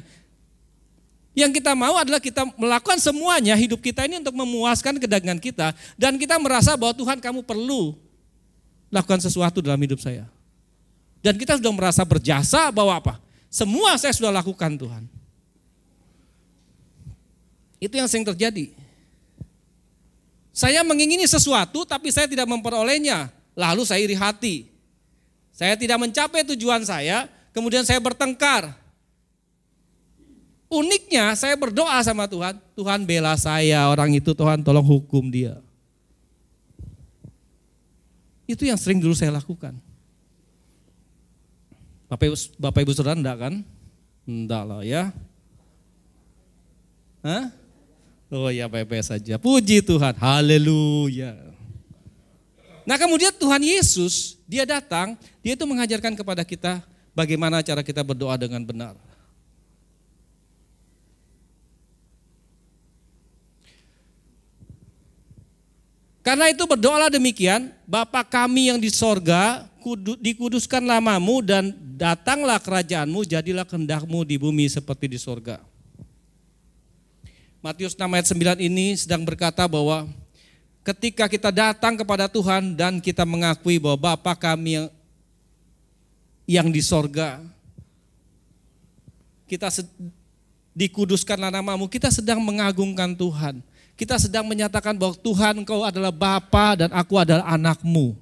Yang kita mau adalah kita melakukan semuanya hidup kita ini untuk memuaskan kedagingan kita dan kita merasa bahwa Tuhan kamu perlu lakukan sesuatu dalam hidup saya. Dan kita sudah merasa berjasa bahwa apa? Semua saya sudah lakukan Tuhan. Itu yang sering terjadi. Saya mengingini sesuatu tapi saya tidak memperolehnya. Lalu saya iri hati. Saya tidak mencapai tujuan saya, kemudian saya bertengkar. Uniknya saya berdoa sama Tuhan, Tuhan bela saya orang itu, Tuhan tolong hukum dia. Itu yang sering dulu saya lakukan. Bapak Ibu Saudara enggak kan? Enggak lah ya. Hah? Oh ya baik-baik saja. Puji Tuhan, haleluya. Nah kemudian Tuhan Yesus, dia datang, dia itu mengajarkan kepada kita bagaimana cara kita berdoa dengan benar. Karena itu berdoalah demikian, Bapa kami yang di sorga, dikuduskan namamu dan datanglah kerajaanmu, jadilah kehendakmu di bumi seperti di sorga. Matius 6 ayat 9 ini sedang berkata bahwa ketika kita datang kepada Tuhan dan kita mengakui bahwa Bapa kami yang di sorga, kita dikuduskanlah namamu, kita sedang mengagungkan Tuhan. Kita sedang menyatakan bahwa Tuhan Engkau adalah Bapa dan aku adalah anakmu.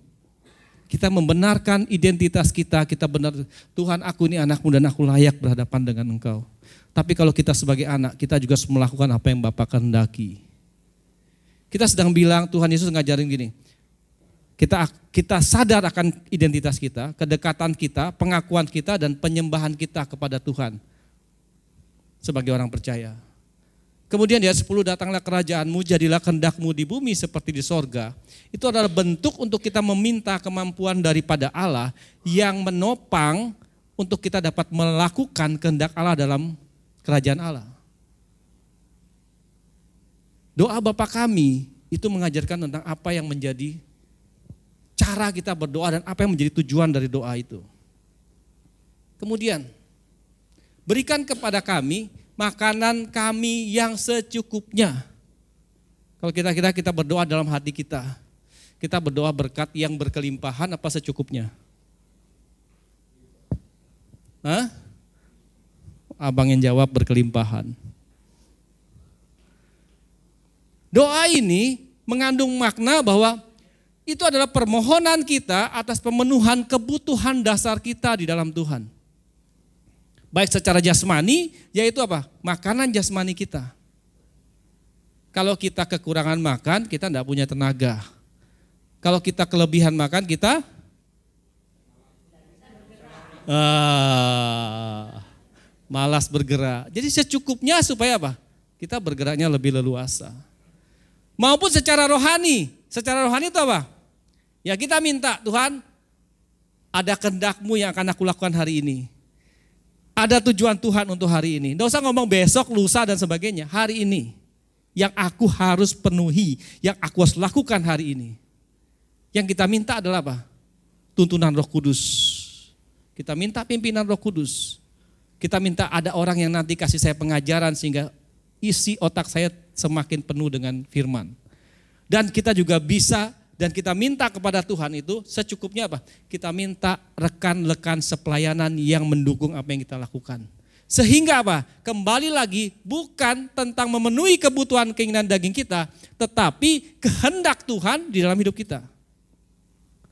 Kita membenarkan identitas kita benar, Tuhan aku ini anakmu dan aku layak berhadapan dengan Engkau. Tapi kalau kita sebagai anak, kita juga melakukan apa yang Bapa kehendaki. Kita sedang bilang, Tuhan Yesus ngajarin gini, kita sadar akan identitas kita, kedekatan kita, pengakuan kita dan penyembahan kita kepada Tuhan sebagai orang percaya. Kemudian di ayat 10, datanglah kerajaanmu, jadilah kehendakmu di bumi seperti di sorga. Itu adalah bentuk untuk kita meminta kemampuan daripada Allah yang menopang untuk kita dapat melakukan kehendak Allah dalam kerajaan Allah. Doa Bapa kami itu mengajarkan tentang apa yang menjadi cara kita berdoa dan apa yang menjadi tujuan dari doa itu. Kemudian, berikan kepada kami makanan kami yang secukupnya. Kalau kita berdoa dalam hati kita berdoa berkat yang berkelimpahan apa secukupnya? Hah? Abang yang jawab berkelimpahan. Doa ini mengandung makna bahwa itu adalah permohonan kita atas pemenuhan kebutuhan dasar kita di dalam Tuhan. Baik secara jasmani, yaitu apa? Makanan jasmani kita. Kalau kita kekurangan makan, kita tidak punya tenaga. Kalau kita kelebihan makan, kita malas bergerak. Jadi secukupnya supaya apa? Kita bergeraknya lebih leluasa. Maupun secara rohani. Secara rohani itu apa? Ya kita minta, Tuhan, ada kehendak-Mu yang akan aku lakukan hari ini. Ada tujuan Tuhan untuk hari ini. Nggak usah ngomong besok, lusa dan sebagainya. Hari ini yang aku harus penuhi, yang aku harus lakukan hari ini. Yang kita minta adalah apa? Tuntunan Roh Kudus. Kita minta pimpinan Roh Kudus. Kita minta ada orang yang nanti kasih saya pengajaran sehingga isi otak saya semakin penuh dengan firman. Dan kita juga bisa dan kita minta kepada Tuhan itu secukupnya apa? Kita minta rekan-rekan sepelayanan yang mendukung apa yang kita lakukan. Sehingga apa? Kembali lagi bukan tentang memenuhi kebutuhan keinginan daging kita, tetapi kehendak Tuhan di dalam hidup kita.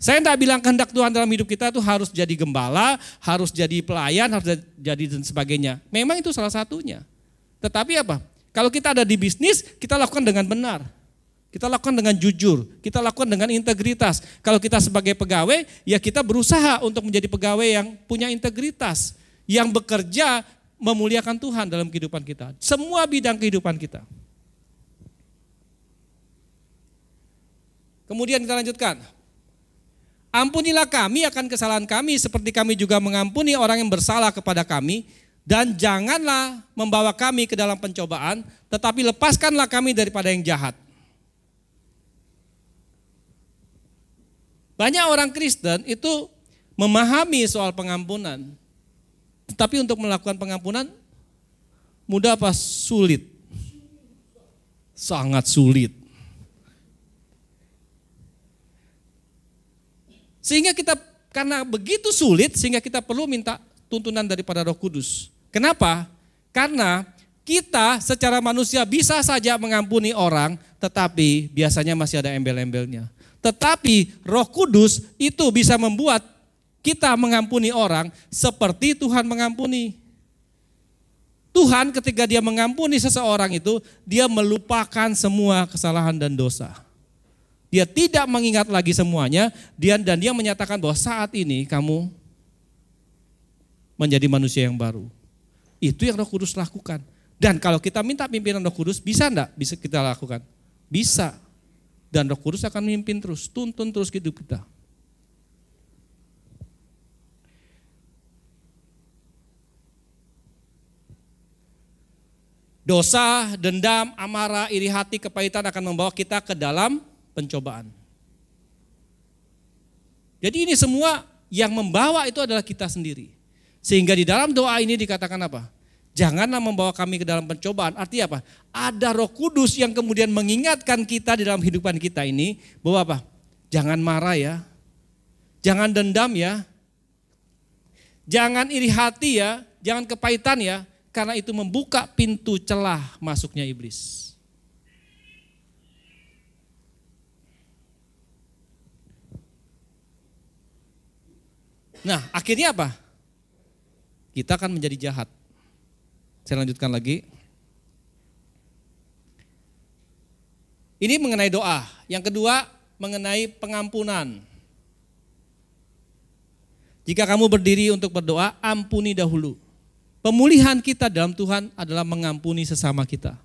Saya tidak bilang kehendak Tuhan dalam hidup kita itu harus jadi gembala, harus jadi pelayan, harus jadi dan sebagainya. Memang itu salah satunya. Tetapi apa? Kalau kita ada di bisnis, kita lakukan dengan benar. Kita lakukan dengan jujur, kita lakukan dengan integritas. Kalau kita sebagai pegawai, ya kita berusaha untuk menjadi pegawai yang punya integritas, yang bekerja memuliakan Tuhan dalam kehidupan kita. Semua bidang kehidupan kita. Kemudian kita lanjutkan. Ampunilah kami akan kesalahan kami seperti kami juga mengampuni orang yang bersalah kepada kami. Dan janganlah membawa kami ke dalam pencobaan, tetapi lepaskanlah kami daripada yang jahat. Banyak orang Kristen itu memahami soal pengampunan. Tetapi untuk melakukan pengampunan mudah apa sulit? Sangat sulit. Sehingga kita karena begitu sulit sehingga kita perlu minta tuntunan daripada Roh Kudus. Kenapa? Karena kita secara manusia bisa saja mengampuni orang, tetapi biasanya masih ada embel-embelnya. Tetapi Roh Kudus itu bisa membuat kita mengampuni orang seperti Tuhan mengampuni. Tuhan ketika dia mengampuni seseorang itu, dia melupakan semua kesalahan dan dosa. Dia tidak mengingat lagi semuanya, dan dia menyatakan bahwa saat ini kamu menjadi manusia yang baru. Itu yang Roh Kudus lakukan. Dan kalau kita minta pimpinan Roh Kudus, bisa enggak? Bisa kita lakukan? Bisa. Dan Roh Kudus akan memimpin terus, tuntun terus hidup kita. Dosa, dendam, amarah, iri hati, kepahitan akan membawa kita ke dalam pencobaan. Jadi ini semua yang membawa itu adalah kita sendiri. Sehingga di dalam doa ini dikatakan apa? Janganlah membawa kami ke dalam pencobaan. Artinya apa? Ada Roh Kudus yang kemudian mengingatkan kita di dalam kehidupan kita ini bahwa apa? Jangan marah ya. Jangan dendam ya. Jangan iri hati ya. Jangan kepahitan ya. Karena itu membuka pintu celah masuknya iblis. Nah, akhirnya apa? Kita akan menjadi jahat. Saya lanjutkan lagi. Ini mengenai doa. Yang kedua, mengenai pengampunan. Jika kamu berdiri untuk berdoa, ampuni dahulu. Pemulihan kita dalam Tuhan adalah mengampuni sesama kita.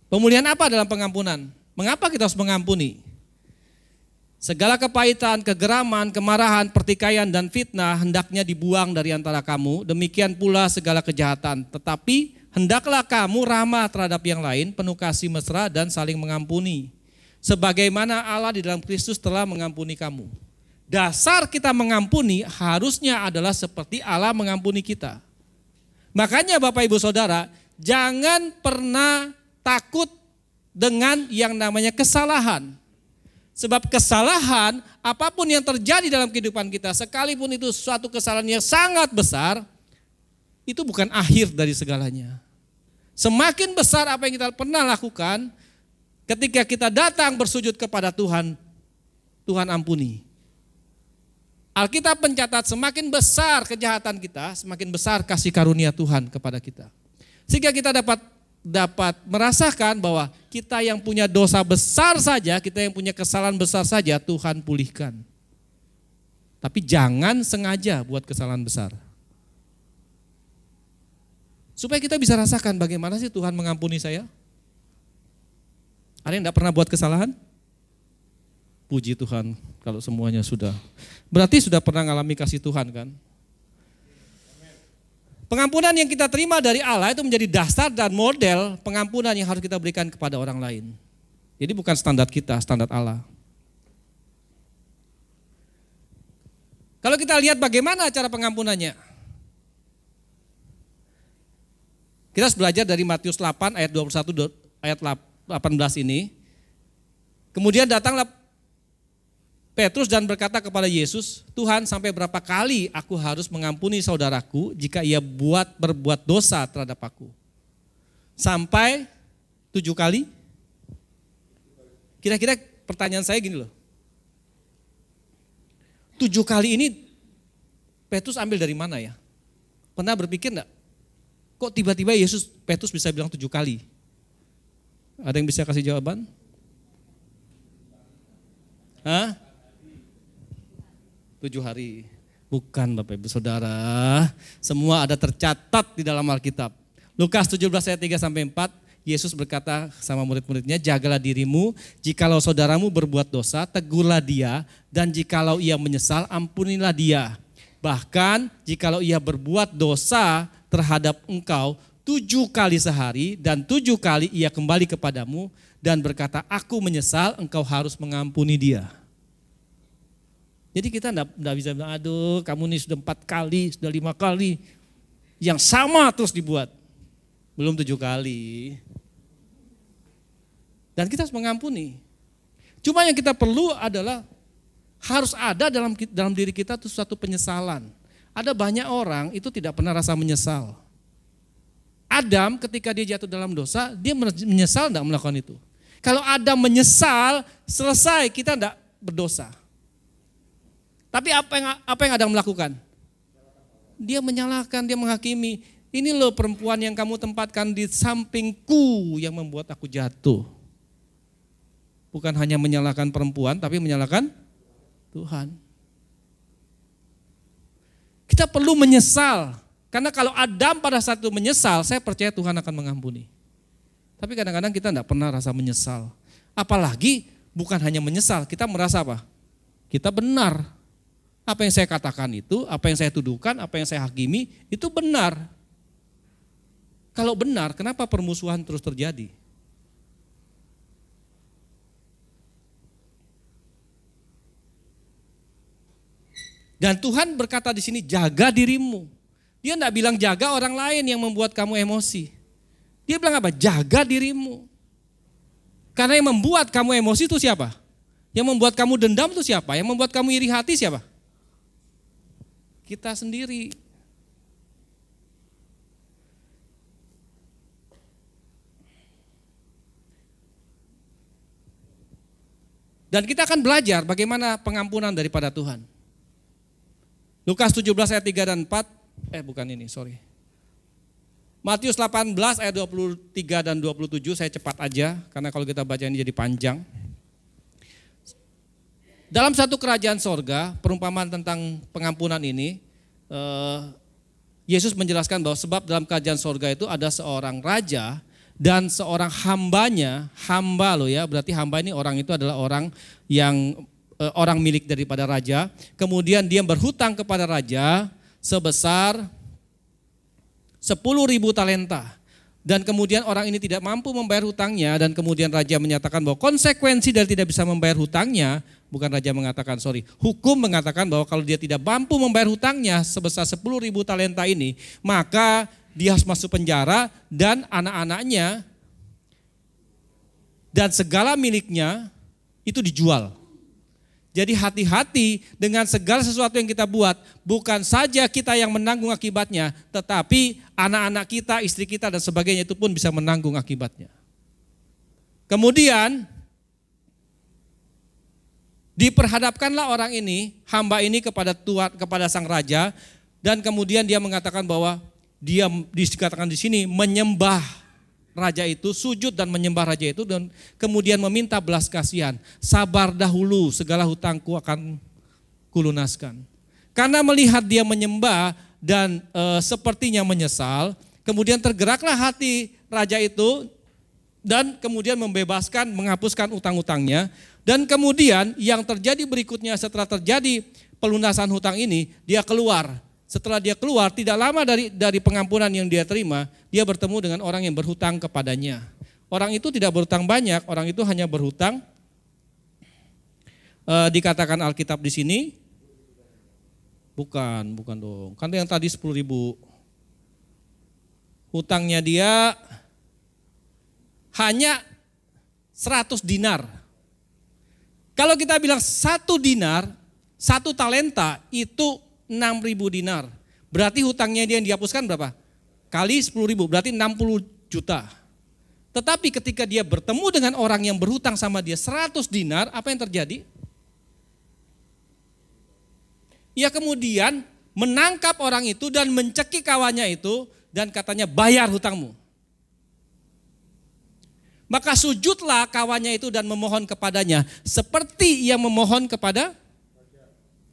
Pemulihan apa dalam pengampunan? Mengapa kita harus mengampuni? Segala kepahitan, kegeraman, kemarahan, pertikaian, dan fitnah hendaknya dibuang dari antara kamu. Demikian pula segala kejahatan. Tetapi hendaklah kamu ramah terhadap yang lain, penuh kasih mesra dan saling mengampuni. Sebagaimana Allah di dalam Kristus telah mengampuni kamu. Dasar kita mengampuni harusnya adalah seperti Allah mengampuni kita. Makanya Bapak Ibu Saudara, jangan pernah takut dengan yang namanya kesalahan. Sebab kesalahan, apapun yang terjadi dalam kehidupan kita, sekalipun itu suatu kesalahan yang sangat besar, itu bukan akhir dari segalanya. Semakin besar apa yang kita pernah lakukan, ketika kita datang bersujud kepada Tuhan, Tuhan ampuni. Alkitab mencatat semakin besar kejahatan kita, semakin besar kasih karunia Tuhan kepada kita. Sehingga kita dapat merasakan bahwa kita yang punya dosa besar saja, kita yang punya kesalahan besar saja, Tuhan pulihkan. Tapi jangan sengaja buat kesalahan besar. Supaya kita bisa rasakan bagaimana sih Tuhan mengampuni saya. Ada yang tidak pernah buat kesalahan? Puji Tuhan kalau semuanya sudah. Berarti sudah pernah mengalami kasih Tuhan kan? Pengampunan yang kita terima dari Allah itu menjadi dasar dan model pengampunan yang harus kita berikan kepada orang lain. Jadi bukan standar kita, standar Allah. Kalau kita lihat bagaimana cara pengampunannya. Kita harus belajar dari Matius 8 ayat 21 ayat 18 ini. Kemudian datanglah Petrus dan berkata kepada Yesus, Tuhan, sampai berapa kali aku harus mengampuni saudaraku jika ia berbuat dosa terhadap aku? Sampai 7 kali? Kira-kira pertanyaan saya gini loh. 7 kali ini Petrus ambil dari mana ya? Pernah berpikir enggak? Kok tiba-tiba Petrus bisa bilang 7 kali? Ada yang bisa kasih jawaban? Hah? 7 hari. Bukan Bapak Ibu Saudara. Semua ada tercatat di dalam Alkitab. Lukas 17 ayat 3-4, Yesus berkata sama murid-muridnya, jagalah dirimu, jikalau saudaramu berbuat dosa, tegurlah dia, dan jikalau ia menyesal, ampunilah dia. Bahkan jikalau ia berbuat dosa terhadap engkau 7 kali sehari dan 7 kali ia kembali kepadamu dan berkata, aku menyesal, engkau harus mengampuni dia. Jadi kita enggak bisa bilang, aduh kamu nih sudah 4 kali, sudah 5 kali. Yang sama terus dibuat. Belum 7 kali. Dan kita harus mengampuni. Cuma yang kita perlu adalah harus ada dalam diri kita itu suatu penyesalan. Ada banyak orang itu tidak pernah rasa menyesal. Adam ketika dia jatuh dalam dosa, dia menyesal enggak melakukan itu? Kalau Adam menyesal, selesai, kita berdosa. Tapi apa yang Adam melakukan? Dia menyalahkan, dia menghakimi. Ini loh perempuan yang kamu tempatkan di sampingku yang membuat aku jatuh. Bukan hanya menyalahkan perempuan, tapi menyalahkan Tuhan. Kita perlu menyesal. Karena kalau Adam pada saat itu menyesal, saya percaya Tuhan akan mengampuni. Tapi kadang-kadang kita tidak pernah rasa menyesal. Apalagi bukan hanya menyesal, kita merasa apa? Kita benar. Apa yang saya katakan itu, apa yang saya tuduhkan, apa yang saya hakimi, itu benar. Kalau benar, kenapa permusuhan terus terjadi? Dan Tuhan berkata di sini, jaga dirimu. Dia tidak bilang jaga orang lain yang membuat kamu emosi. Dia bilang apa? Jaga dirimu. Karena yang membuat kamu emosi itu siapa? Yang membuat kamu dendam itu siapa? Yang membuat kamu iri hati siapa? Kita sendiri. Dan kita akan belajar bagaimana pengampunan daripada Tuhan. Lukas 17 ayat 3 dan 4, Matius 18 ayat 23 dan 27, saya cepat aja karena kalau kita baca ini jadi panjang. Dalam satu kerajaan sorga, perumpamaan tentang pengampunan ini, Yesus menjelaskan bahwa sebab dalam kerajaan sorga itu ada seorang raja dan seorang hambanya, hamba loh ya, berarti hamba ini orang itu adalah orang yang orang milik daripada raja. Kemudian dia berhutang kepada raja sebesar 10.000 talenta. Dan kemudian orang ini tidak mampu membayar hutangnya dan kemudian raja menyatakan bahwa konsekuensi dari tidak bisa membayar hutangnya, bukan raja mengatakan, hukum mengatakan bahwa kalau dia tidak mampu membayar hutangnya sebesar 10.000 talenta ini, maka dia harus masuk penjara dan anak-anaknya dan segala miliknya itu dijual. Jadi hati-hati dengan segala sesuatu yang kita buat, bukan saja kita yang menanggung akibatnya, tetapi anak-anak kita, istri kita dan sebagainya itu pun bisa menanggung akibatnya. Kemudian diperhadapkanlah orang ini, hamba ini kepada Tuhan, kepada sang raja, dan kemudian dia mengatakan bahwa dia dikatakan di sini menyembah raja itu, sujud dan menyembah raja itu, dan kemudian meminta belas kasihan. Sabar dahulu, segala hutangku akan kulunaskan. Karena melihat dia menyembah dan sepertinya menyesal, kemudian tergeraklah hati raja itu dan kemudian membebaskan, menghapuskan utang-utangnya. Dan kemudian yang terjadi berikutnya setelah terjadi pelunasan hutang ini, dia keluar. Setelah dia keluar, tidak lama dari pengampunan yang dia terima, dia bertemu dengan orang yang berhutang kepadanya. Orang itu tidak berhutang banyak, orang itu hanya berhutang, dikatakan Alkitab di sini, bukan dong, kan yang tadi 10.000. Hutangnya dia hanya 100 dinar. Kalau kita bilang 1 dinar, 1 talenta itu 6.000 dinar. Berarti hutangnya dia yang dihapuskan berapa? Kali 10.000, berarti 60 juta. Tetapi ketika dia bertemu dengan orang yang berhutang sama dia 100 dinar, apa yang terjadi? Ia kemudian menangkap orang itu dan mencekik kawannya itu dan katanya bayar hutangmu. Maka sujudlah kawannya itu dan memohon kepadanya seperti yang memohon kepada.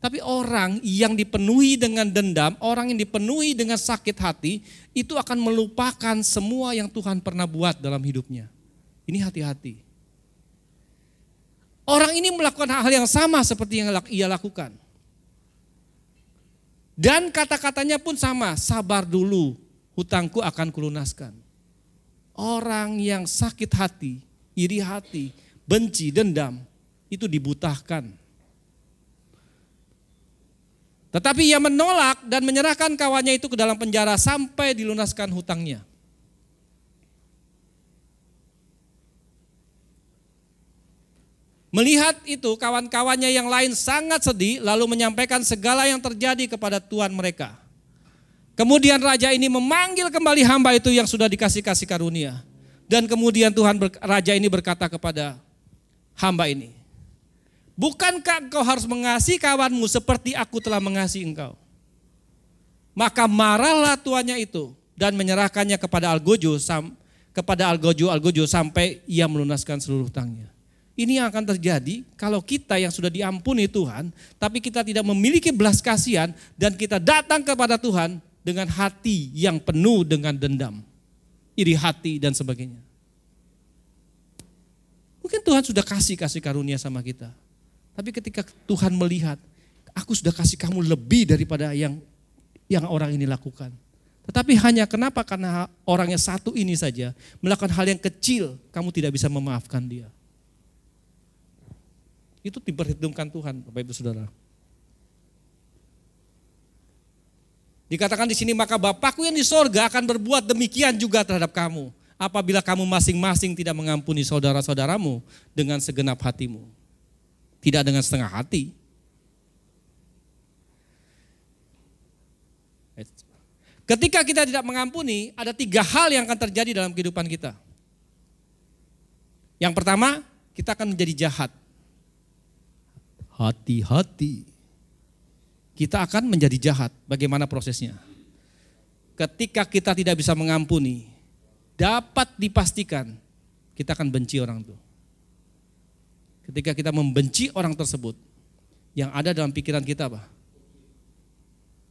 Tapi orang yang dipenuhi dengan dendam, orang yang dipenuhi dengan sakit hati, itu akan melupakan semua yang Tuhan pernah buat dalam hidupnya. Ini hati-hati. Orang ini melakukan hal yang sama seperti yang ia lakukan. Dan kata-katanya pun sama, sabar dulu, hutangku akan kulunaskan. Orang yang sakit hati, iri hati, benci, dendam, itu dibutahkan. Tetapi ia menolak dan menyerahkan kawannya itu ke dalam penjara sampai dilunaskan hutangnya. Melihat itu kawan-kawannya yang lain sangat sedih lalu menyampaikan segala yang terjadi kepada tuan mereka. Kemudian raja ini memanggil kembali hamba itu yang sudah dikasih karunia. Dan kemudian raja ini berkata kepada hamba ini, bukankah engkau harus mengasihi kawanmu seperti aku telah mengasihi engkau? Maka marahlah tuannya itu dan menyerahkannya kepada algojo sampai ia melunaskan seluruh hutangnya. Ini yang akan terjadi kalau kita yang sudah diampuni Tuhan, tapi kita tidak memiliki belas kasihan dan kita datang kepada Tuhan dengan hati yang penuh dengan dendam, iri hati dan sebagainya. Mungkin Tuhan sudah kasih karunia sama kita. Tapi ketika Tuhan melihat, aku sudah kasih kamu lebih daripada yang orang ini lakukan. Tetapi hanya kenapa? Karena orangnya satu ini saja melakukan hal yang kecil, kamu tidak bisa memaafkan dia. Itu diperhitungkan Tuhan, Bapak Ibu Saudara. Dikatakan di sini, maka Bapakku yang di sorga akan berbuat demikian juga terhadap kamu. Apabila kamu masing-masing tidak mengampuni saudara-saudaramu dengan segenap hatimu. Tidak dengan setengah hati. Ketika kita tidak mengampuni, ada 3 hal yang akan terjadi dalam kehidupan kita. Yang pertama, kita akan menjadi jahat. Hati-hati. Kita akan menjadi jahat. Bagaimana prosesnya? Ketika kita tidak bisa mengampuni, dapat dipastikan kita akan benci orang itu. Ketika kita membenci orang tersebut, yang ada dalam pikiran kita apa?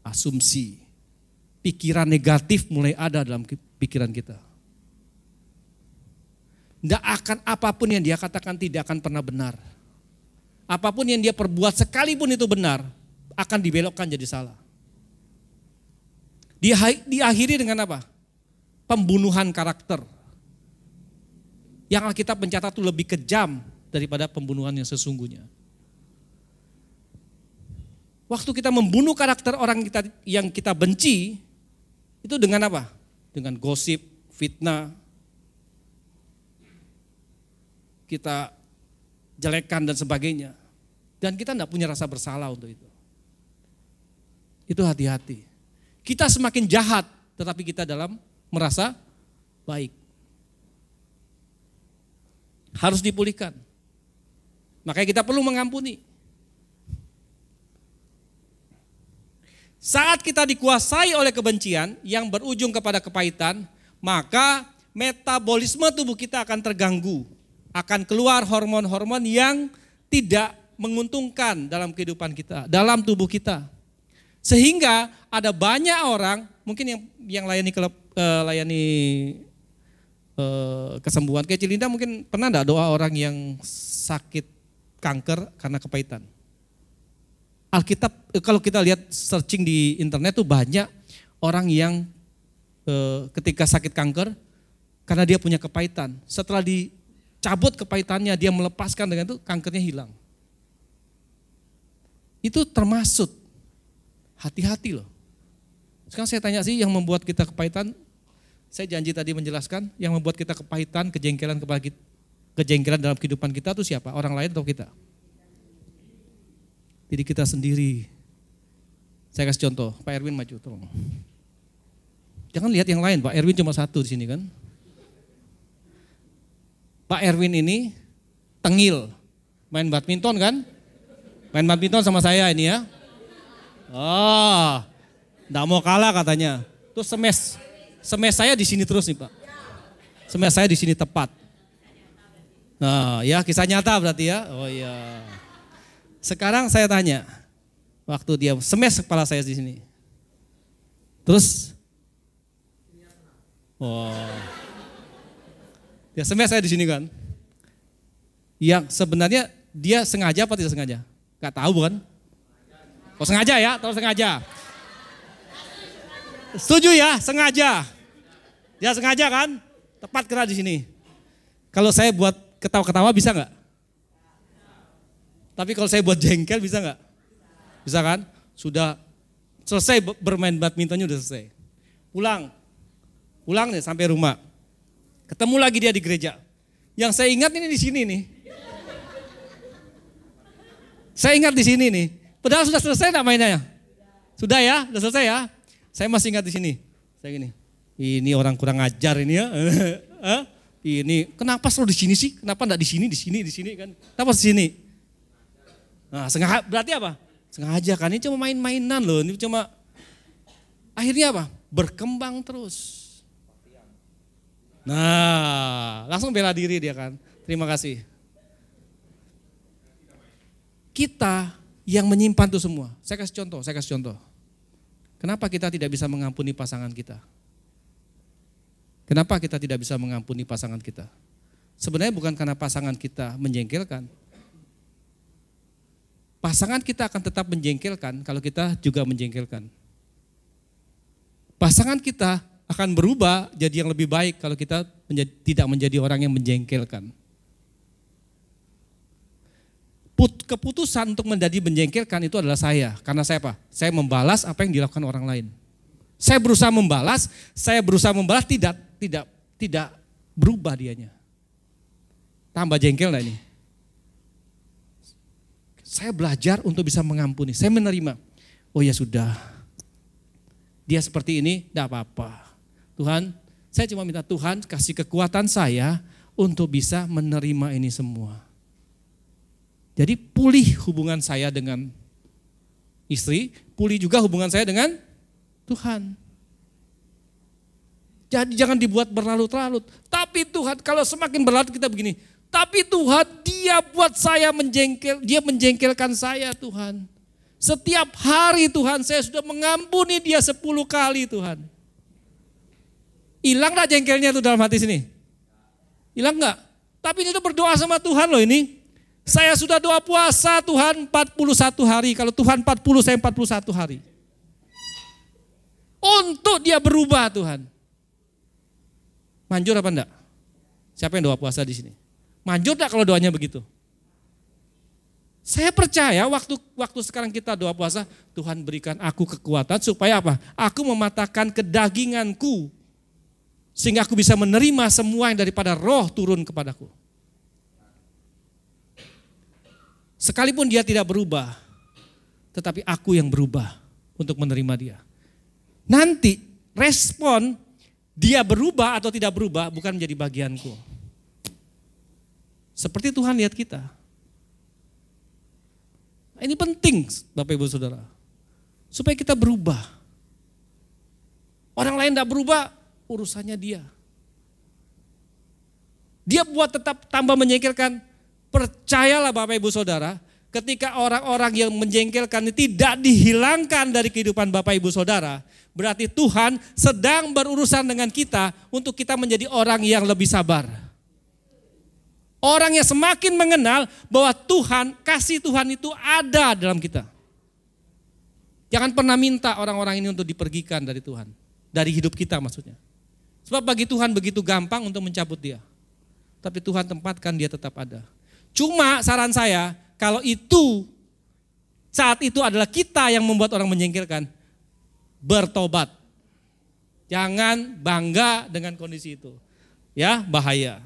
Asumsi. Pikiran negatif mulai ada dalam pikiran kita. Tidak akan apapun yang dia katakan tidak akan pernah benar. Apapun yang dia perbuat sekalipun itu benar, akan dibelokkan jadi salah. Diakhiri dengan apa? Pembunuhan karakter. Yang Alkitab mencatat itu lebih kejam daripada pembunuhan yang sesungguhnya. Waktu kita membunuh karakter orang yang kita benci, itu dengan apa? Dengan gosip, fitnah, kita jelekkan dan sebagainya. Dan kita tidak punya rasa bersalah untuk itu. Itu hati-hati. Kita semakin jahat, tetapi kita dalam merasa baik. Harus dipulihkan. Makanya kita perlu mengampuni. Saat kita dikuasai oleh kebencian yang berujung kepada kepahitan, maka metabolisme tubuh kita akan terganggu. Akan keluar hormon-hormon yang tidak menguntungkan dalam kehidupan kita, dalam tubuh kita. Sehingga ada banyak orang, mungkin yang layani kesembuhan. Kayak Cilinda mungkin pernah enggak doa orang yang sakit kanker karena kepahitan? Alkitab, kalau kita lihat searching di internet tuh banyak orang yang ketika sakit kanker karena dia punya kepahitan. Setelah dicabut kepahitannya, dia melepaskan dengan itu, kankernya hilang. Itu termasuk, hati-hati loh. Sekarang saya tanya sih, yang membuat kita kepahitan, saya janji tadi menjelaskan, yang membuat kita kepahitan, kejengkelan dalam kehidupan kita itu siapa? Orang lain atau kita? Diri kita sendiri. Saya kasih contoh, Pak Erwin maju tolong. Jangan lihat yang lain, Pak Erwin cuma satu di sini kan. Pak Erwin ini tengil, main badminton kan? Main badminton sama saya ini ya. Oh, enggak mau kalah katanya. Terus semes saya di sini terus nih Pak. Semes saya di sini tepat. Nah, ya kisah nyata berarti ya. Oh iya. Sekarang saya tanya, waktu dia semes kepala saya di sini. Terus, dia semes saya di sini kan. Yang sebenarnya dia sengaja apa tidak sengaja? Gak tahu kan? Oh sengaja ya, tahu sengaja. Setuju ya, sengaja. Dia sengaja kan? Tepat kena di sini. Kalau saya buat ketawa-ketawa bisa nggak? Tapi kalau saya buat jengkel bisa nggak? Bisa kan? Sudah selesai bermain badmintonnya udah selesai. Pulang nih sampai rumah. Ketemu lagi dia di gereja. Yang saya ingat ini di sini nih. Saya ingat di sini nih. Padahal sudah selesai enggak mainnya? Sudah ya? Sudah selesai ya? Saya masih ingat di sini. Saya gini. Ini orang kurang ajar ini ya. Ini kenapa selalu di sini sih? Kenapa enggak di sini kan? Kenapa di sini? Nah, sengaja berarti apa? Sengaja kan, ini cuma main-mainan loh, ini cuma akhirnya apa? Berkembang terus. Nah, langsung bela diri dia kan. Terima kasih. Kita yang menyimpan itu semua. Saya kasih contoh. Kenapa kita tidak bisa mengampuni pasangan kita? Kenapa kita tidak bisa mengampuni pasangan kita? Sebenarnya bukan karena pasangan kita menjengkelkan. Pasangan kita akan tetap menjengkelkan kalau kita juga menjengkelkan. Pasangan kita akan berubah jadi yang lebih baik kalau kita tidak menjadi orang yang menjengkelkan. Keputusan untuk menjadi menjengkelkan itu adalah saya. Karena saya apa? Saya membalas apa yang dilakukan orang lain. Saya berusaha membalas tidak berubah dianya. Tambah jengkel lah ini. Saya belajar untuk bisa mengampuni. Saya menerima. Oh ya sudah. Dia seperti ini, tidak apa-apa. Tuhan, saya cuma minta Tuhan kasih kekuatan saya untuk bisa menerima ini semua. Jadi pulih hubungan saya dengan istri, pulih juga hubungan saya dengan Tuhan. Jadi jangan dibuat berlarut-larut. Tapi Tuhan, kalau semakin berlarut kita begini, tapi Tuhan dia buat saya dia menjengkelkan saya Tuhan. Setiap hari Tuhan saya sudah mengampuni dia 10 kali Tuhan. Hilang gak jengkelnya tuh dalam hati sini? Hilang gak? Tapi ini udah berdoa sama Tuhan loh ini. Saya sudah doa puasa Tuhan 41 hari. Kalau Tuhan 40, saya 41 hari. Untuk dia berubah Tuhan. Manjur apa enggak? Siapa yang doa puasa di sini? Manjur enggak kalau doanya begitu? Saya percaya waktu sekarang kita doa puasa, Tuhan berikan aku kekuatan supaya apa? Aku mematahkan kedaginganku. Sehingga aku bisa menerima semua yang daripada roh turun kepadaku. Sekalipun dia tidak berubah, tetapi aku yang berubah untuk menerima dia. Nanti respon dia berubah atau tidak berubah bukan menjadi bagianku. Seperti Tuhan lihat kita. Ini penting Bapak Ibu Saudara. Supaya kita berubah. Orang lain tidak berubah, urusannya dia. Dia buat tetap tambah menjengkelkan. Percayalah Bapak Ibu Saudara, ketika orang-orang yang menjengkelkan tidak dihilangkan dari kehidupan Bapak Ibu Saudara, berarti Tuhan sedang berurusan dengan kita untuk kita menjadi orang yang lebih sabar. Orang yang semakin mengenal bahwa Tuhan, kasih Tuhan itu ada dalam kita. Jangan pernah minta orang-orang ini untuk dipergikan dari Tuhan. Dari hidup kita maksudnya. Sebab bagi Tuhan begitu gampang untuk mencabut dia. Tapi Tuhan tempatkan dia tetap ada. Cuma saran saya, kalau saat itu adalah kita yang membuat orang menjengkelkan, bertobat. Jangan bangga dengan kondisi itu. Ya, bahaya.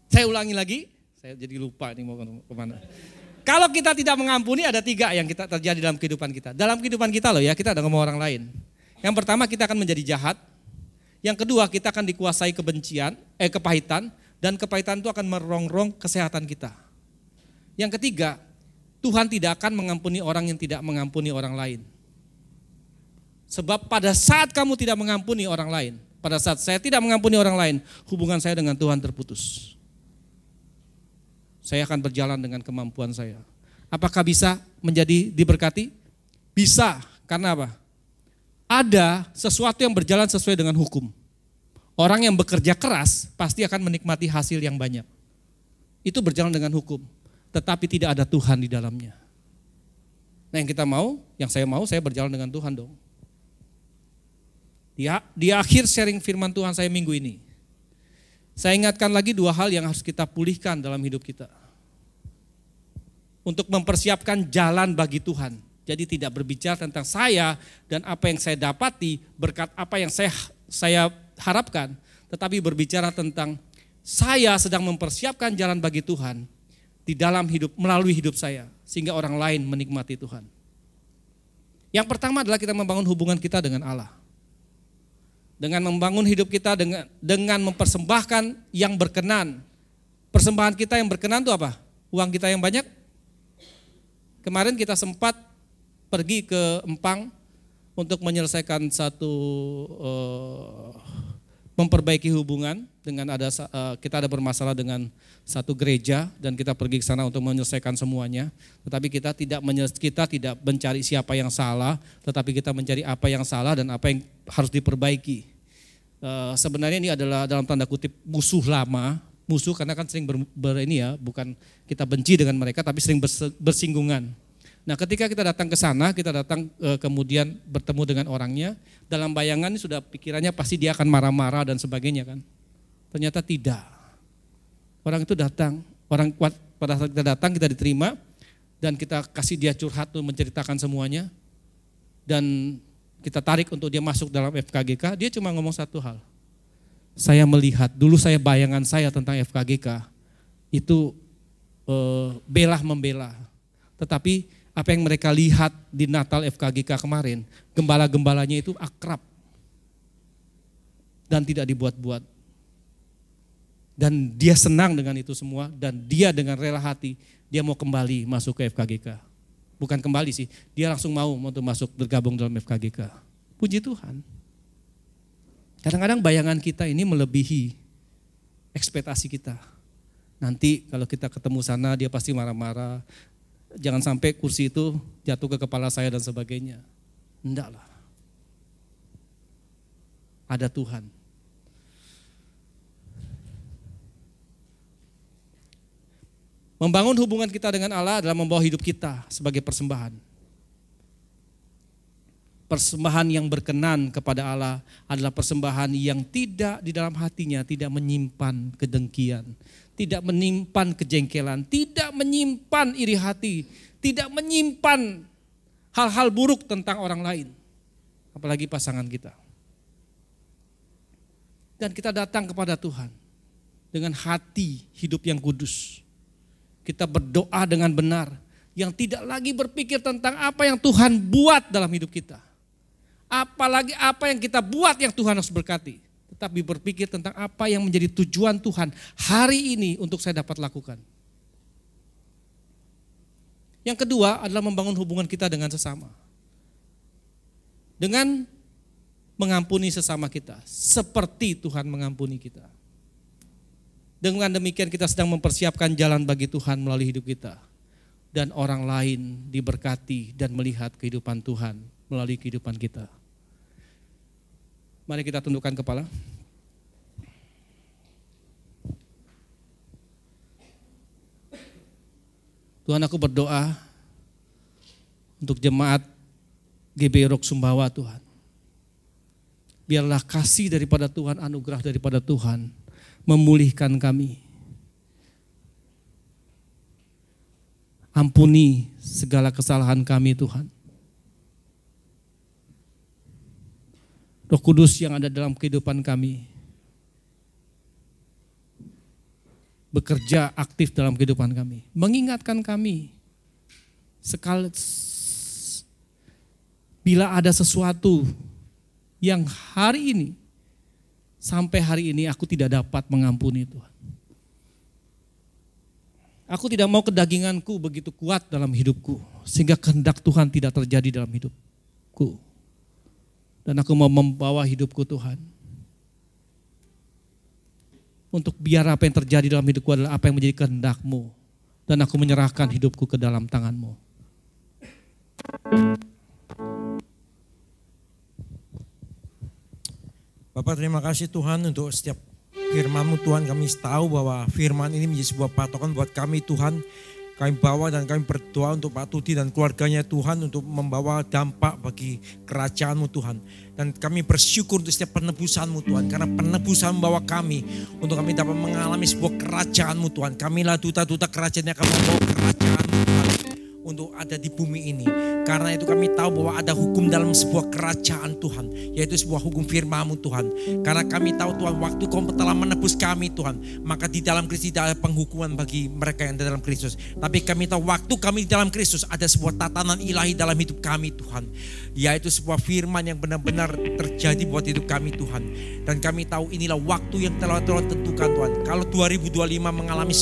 Saya ulangi lagi, saya jadi lupa ini mau kemana. Kalau kita tidak mengampuni ada 3 yang kita terjadi dalam kehidupan kita. Dalam kehidupan kita loh ya, kita ada ngomong orang lain. Yang pertama kita akan menjadi jahat. Yang kedua kita akan dikuasai kepahitan. Dan kepahitan itu akan merongrong kesehatan kita. Yang ketiga, Tuhan tidak akan mengampuni orang yang tidak mengampuni orang lain. Sebab pada saat kamu tidak mengampuni orang lain, pada saat saya tidak mengampuni orang lain, hubungan saya dengan Tuhan terputus. Saya akan berjalan dengan kemampuan saya. Apakah bisa menjadi diberkati? Bisa, karena apa? Ada sesuatu yang berjalan sesuai dengan hukum. Orang yang bekerja keras pasti akan menikmati hasil yang banyak. Itu berjalan dengan hukum, tetapi tidak ada Tuhan di dalamnya. Nah yang saya mau, saya berjalan dengan Tuhan dong. Di akhir sharing firman Tuhan saya minggu ini, saya ingatkan lagi 2 hal yang harus kita pulihkan dalam hidup kita. Untuk mempersiapkan jalan bagi Tuhan. Jadi tidak berbicara tentang saya dan apa yang saya dapati, berkat apa yang saya harapkan. Tetapi berbicara tentang saya sedang mempersiapkan jalan bagi Tuhan di dalam hidup, melalui hidup saya. Sehingga orang lain menikmati Tuhan. Yang pertama adalah kita membangun hubungan kita dengan Allah. Dengan membangun hidup kita dengan mempersembahkan yang berkenan Persembahan kita yang berkenan itu apa? Uang kita yang banyak? Kemarin kita sempat pergi ke Empang untuk menyelesaikan satu memperbaiki hubungan dengan kita ada bermasalah dengan satu gereja dan kita pergi ke sana untuk menyelesaikan semuanya. Tetapi kita tidak mencari siapa yang salah, tetapi kita mencari apa yang salah dan apa yang harus diperbaiki. Sebenarnya ini adalah dalam tanda kutip musuh lama, musuh karena kan sering bukan kita benci dengan mereka tapi sering bersinggungan. Nah, ketika kita datang ke sana, kita datang kemudian bertemu dengan orangnya, dalam bayangan ini sudah pikirannya pasti dia akan marah-marah dan sebagainya kan. Ternyata tidak. Orang itu datang, pada saat kita datang kita diterima dan kita kasih dia curhat untuk menceritakan semuanya. Dan kita tarik untuk dia masuk dalam FKGK, dia cuma ngomong satu hal. Saya melihat, dulu bayangan saya tentang FKGK itu bela-membela. Tetapi apa yang mereka lihat di Natal FKGK kemarin, gembala-gembalanya itu akrab dan tidak dibuat-buat. Dan dia senang dengan itu semua dan dia dengan rela hati, dia mau kembali masuk ke FKGK. Bukan kembali sih, dia langsung mau untuk masuk bergabung dalam FKGK. Puji Tuhan. Kadang-kadang bayangan kita ini melebihi ekspektasi kita. Nanti kalau kita ketemu sana dia pasti marah-marah. Jangan sampai kursi itu jatuh ke kepala saya dan sebagainya. Enggak lah. Ada Tuhan. Membangun hubungan kita dengan Allah adalah membawa hidup kita sebagai persembahan. Persembahan yang berkenan kepada Allah adalah persembahan yang tidak di dalam hatinya, tidak menyimpan kedengkian, tidak menyimpan kejengkelan, tidak menyimpan iri hati, tidak menyimpan hal-hal buruk tentang orang lain, apalagi pasangan kita. Dan kita datang kepada Tuhan dengan hati hidup yang kudus. Kita berdoa dengan benar, yang tidak lagi berpikir tentang apa yang Tuhan buat dalam hidup kita. Apalagi apa yang kita buat yang Tuhan harus berkati. Tetapi berpikir tentang apa yang menjadi tujuan Tuhan hari ini untuk saya dapat lakukan. Yang kedua adalah membangun hubungan kita dengan sesama. Dengan mengampuni sesama kita, seperti Tuhan mengampuni kita. Dengan demikian kita sedang mempersiapkan jalan bagi Tuhan melalui hidup kita. Dan orang lain diberkati dan melihat kehidupan Tuhan melalui kehidupan kita. Mari kita tundukkan kepala. Tuhan, aku berdoa untuk jemaat GBI Rock Sumbawa Tuhan. Biarlah kasih daripada Tuhan, anugerah daripada Tuhan memulihkan kami. Ampuni segala kesalahan kami Tuhan. Roh Kudus yang ada dalam kehidupan kami bekerja aktif dalam kehidupan kami, mengingatkan kami bila ada sesuatu yang hari ini sampai hari ini aku tidak dapat mengampuni Tuhan. Aku tidak mau kedaginganku begitu kuat dalam hidupku sehingga kehendak Tuhan tidak terjadi dalam hidupku. Dan aku mau membawa hidupku Tuhan. Untuk biar apa yang terjadi dalam hidupku adalah apa yang menjadi kehendak-Mu. Dan aku menyerahkan hidupku ke dalam tangan-Mu. Bapak, terima kasih Tuhan untuk setiap firman-Mu Tuhan. Kami tahu bahwa firman ini menjadi sebuah patokan buat kami Tuhan. Kami bawa dan kami berdoa untuk Pak Tuti dan keluarganya Tuhan untuk membawa dampak bagi kerajaan-Mu Tuhan. Dan kami bersyukur untuk setiap penebusan-Mu Tuhan. Karena penebusan membawa kami untuk kami dapat mengalami sebuah kerajaan-Mu Tuhan. Kamilah duta-duta kerajaan yang akan membawa kerajaan-Mu Tuhan. Untuk ada di bumi ini. Karena itu kami tahu bahwa ada hukum dalam sebuah kerajaan Tuhan, yaitu sebuah hukum firman-Mu Tuhan. Karena kami tahu Tuhan, waktu Kau telah menebus kami Tuhan, maka di dalam Kristus tidak ada penghukuman bagi mereka yang di dalam Kristus. Tapi kami tahu waktu kami di dalam Kristus ada sebuah tatanan ilahi dalam hidup kami Tuhan, yaitu sebuah firman yang benar-benar terjadi buat hidup kami Tuhan. Dan kami tahu inilah waktu yang telah Tuhan tentukan Tuhan. Kalau 2025 mengalami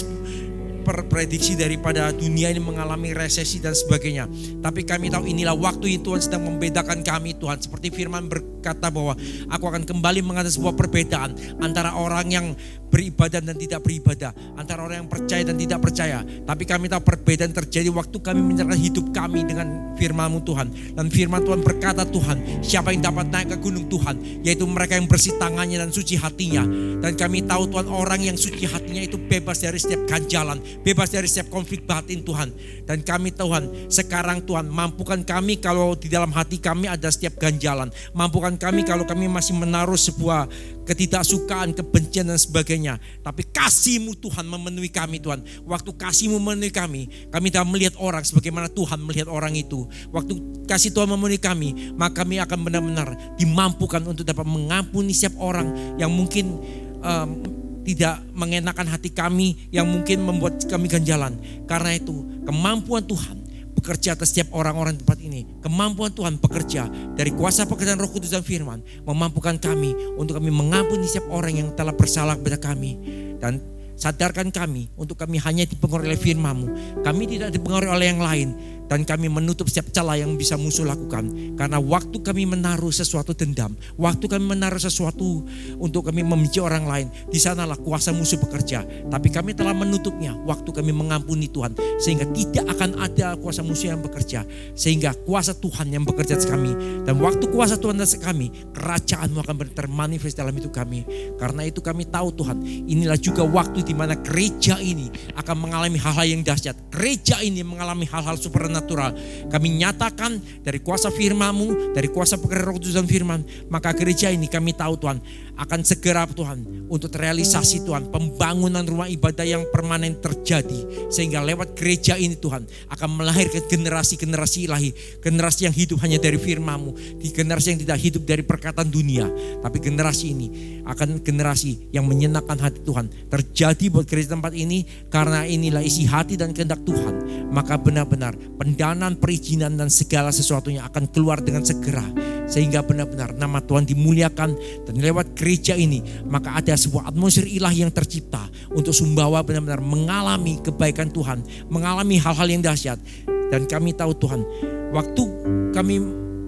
prediksi daripada dunia ini mengalami resesi dan sebagainya, tapi kami tahu inilah waktu yang Tuhan sedang membedakan kami Tuhan. Seperti firman berkata bahwa aku akan kembali mengadakan sebuah perbedaan antara orang yang beribadah dan tidak beribadah, antara orang yang percaya dan tidak percaya. Tapi kami tahu perbedaan terjadi waktu kami menyerahkan hidup kami dengan firman-Mu Tuhan. Dan firman Tuhan berkata Tuhan, siapa yang dapat naik ke gunung Tuhan, yaitu mereka yang bersih tangannya dan suci hatinya. Dan kami tahu Tuhan, orang yang suci hatinya itu bebas dari setiap ganjalan, bebas dari setiap konflik batin Tuhan. Dan kami Tuhan, sekarang Tuhan, mampukan kami kalau di dalam hati kami ada setiap ganjalan. Mampukan kami kalau kami masih menaruh sebuah ketidaksukaan, kebencian dan sebagainya. Tapi kasih-Mu Tuhan memenuhi kami Tuhan. Waktu kasih-Mu memenuhi kami dapat melihat orang sebagaimana Tuhan melihat orang itu. Waktu kasih Tuhan memenuhi kami, maka kami akan benar-benar dimampukan untuk dapat mengampuni setiap orang yang mungkin tidak mengenakan hati kami, yang mungkin membuat kami ganjalan. Karena itu kemampuan Tuhan bekerja atas setiap orang-orang di tempat ini. Kemampuan Tuhan bekerja dari kuasa pekerjaan Roh Kudus dan firman, memampukan kami untuk kami mengampuni setiap orang yang telah bersalah kepada kami. Dan sadarkan kami untuk kami hanya dipengaruhi oleh firman-Mu. Kami tidak dipengaruhi oleh yang lain. Dan kami menutup setiap celah yang bisa musuh lakukan. Karena waktu kami menaruh sesuatu dendam, waktu kami menaruh sesuatu untuk kami membenci orang lain, di sanalah kuasa musuh bekerja. Tapi kami telah menutupnya waktu kami mengampuni Tuhan, sehingga tidak akan ada kuasa musuh yang bekerja. Sehingga kuasa Tuhan yang bekerja atas kami. Dan waktu kuasa Tuhan atas kami, kerajaan-Mu akan termanifest dalam hidup kami. Karena itu kami tahu Tuhan, inilah juga waktu di mana gereja ini akan mengalami hal-hal yang dahsyat. Gereja ini mengalami hal-hal supernatural. Kami nyatakan dari kuasa firman-Mu, dari kuasa pekerjaan Roh Kudus dan firman, maka gereja ini kami tahu Tuhan akan segera Tuhan untuk terrealisasi Tuhan, pembangunan rumah ibadah yang permanen terjadi. Sehingga lewat gereja ini Tuhan akan melahirkan generasi-generasi ilahi, generasi yang hidup hanya dari firman-Mu, di generasi yang tidak hidup dari perkataan dunia. Tapi generasi ini akan generasi yang menyenangkan hati Tuhan terjadi buat gereja tempat ini. Karena inilah isi hati dan kehendak Tuhan, maka benar-benar pendanaan, perizinan dan segala sesuatunya akan keluar dengan segera. Sehingga benar-benar nama Tuhan dimuliakan. Dan lewat gereja ini maka ada sebuah atmosfer ilahi yang tercipta untuk Sumbawa benar-benar mengalami kebaikan Tuhan, mengalami hal-hal yang dahsyat. Dan kami tahu Tuhan, waktu kami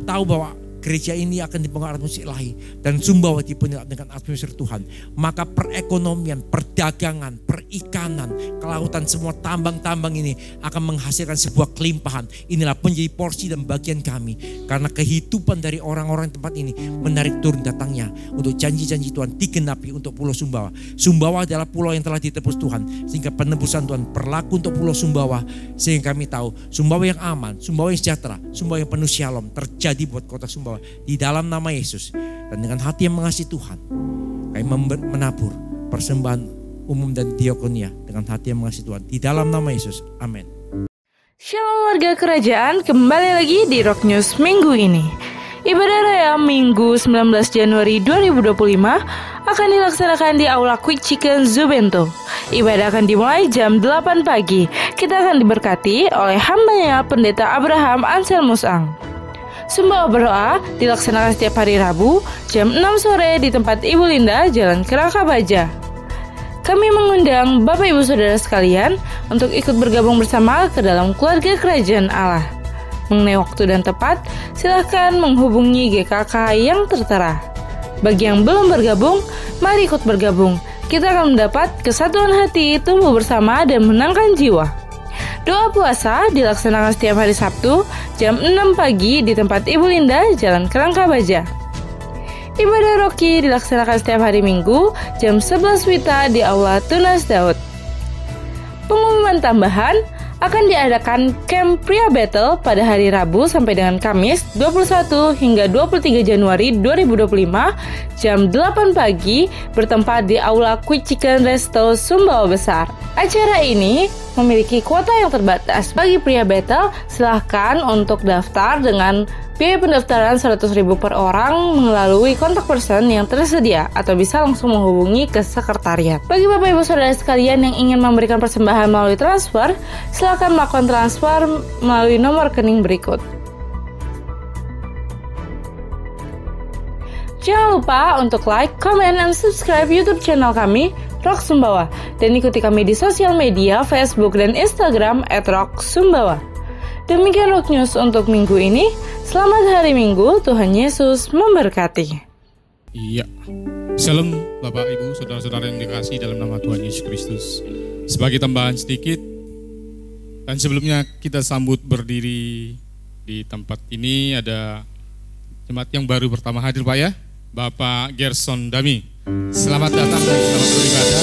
tahu bahwa gereja ini akan dipengaruhi atmosfer ilahi dan Sumbawa dipenuhi dengan atmosfer Tuhan, maka perekonomian, perdagangan, perikanan, kelautan, semua tambang-tambang ini akan menghasilkan sebuah kelimpahan. Inilah menjadi porsi dan bagian kami. Karena kehidupan dari orang-orang tempat ini menarik turun datangnya untuk janji-janji Tuhan digenapi untuk Pulau Sumbawa. Sumbawa adalah pulau yang telah ditebus Tuhan, sehingga penebusan Tuhan berlaku untuk Pulau Sumbawa. Sehingga kami tahu Sumbawa yang aman, Sumbawa yang sejahtera, Sumbawa yang penuh shalom terjadi buat kota Sumbawa. Di dalam nama Yesus, dan dengan hati yang mengasihi Tuhan, kami menabur persembahan umum dan diakonia dengan hati yang mengasihi Tuhan. Di dalam nama Yesus, amin. Shalom warga kerajaan, kembali lagi di Rock News minggu ini. Ibadah Raya Minggu 19 Januari 2025 akan dilaksanakan di Aula Quick Chicken Zubento. Ibadah akan dimulai jam 8 pagi. Kita akan diberkati oleh hambanya Pendeta Abraham Anselmus Ang. Sumbawa berdoa dilaksanakan setiap hari Rabu jam 6 sore di tempat Ibu Linda, Jalan Kerangka Baja. Kami mengundang Bapak Ibu Saudara sekalian untuk ikut bergabung bersama ke dalam keluarga kerajaan Allah. Mengenai waktu dan tepat, silakan menghubungi GKK yang tertera. Bagi yang belum bergabung, mari ikut bergabung. Kita akan mendapat kesatuan hati, tumbuh bersama dan menangkan jiwa. Doa puasa dilaksanakan setiap hari Sabtu jam 6 pagi di tempat Ibu Linda, Jalan Kerangka Baja. Ibadah Roki dilaksanakan setiap hari Minggu jam 11 WITA di Aula Tunas Daud. Pengumuman tambahan, akan diadakan Camp Pria Battle pada hari Rabu sampai dengan Kamis 21 hingga 23 Januari 2025 jam 8 pagi bertempat di Aula Quick Chicken Resto Sumbawa Besar. Acara ini memiliki kuota yang terbatas. Bagi Pria Battle, silahkan untuk daftar dengan biaya pendaftaran 100.000 per orang melalui kontak person yang tersedia atau bisa langsung menghubungi ke sekretariat. Bagi Bapak Ibu Saudara sekalian yang ingin memberikan persembahan melalui transfer, silakan melakukan transfer melalui nomor rekening berikut. Jangan lupa untuk like, comment, dan subscribe YouTube channel kami, Rock Sumbawa, dan ikuti kami di sosial media Facebook dan Instagram @rocksumbawa. Demikian Rock News untuk minggu ini. Selamat hari Minggu, Tuhan Yesus memberkati. Iya, Shalom Bapak Ibu, Saudara-saudara yang dikasihi dalam nama Tuhan Yesus Kristus. Sebagai tambahan sedikit, dan sebelumnya kita sambut berdiri di tempat ini ada jemaat yang baru pertama hadir Pak ya, Bapak Gerson Dami. Selamat datang dan selamat beribadah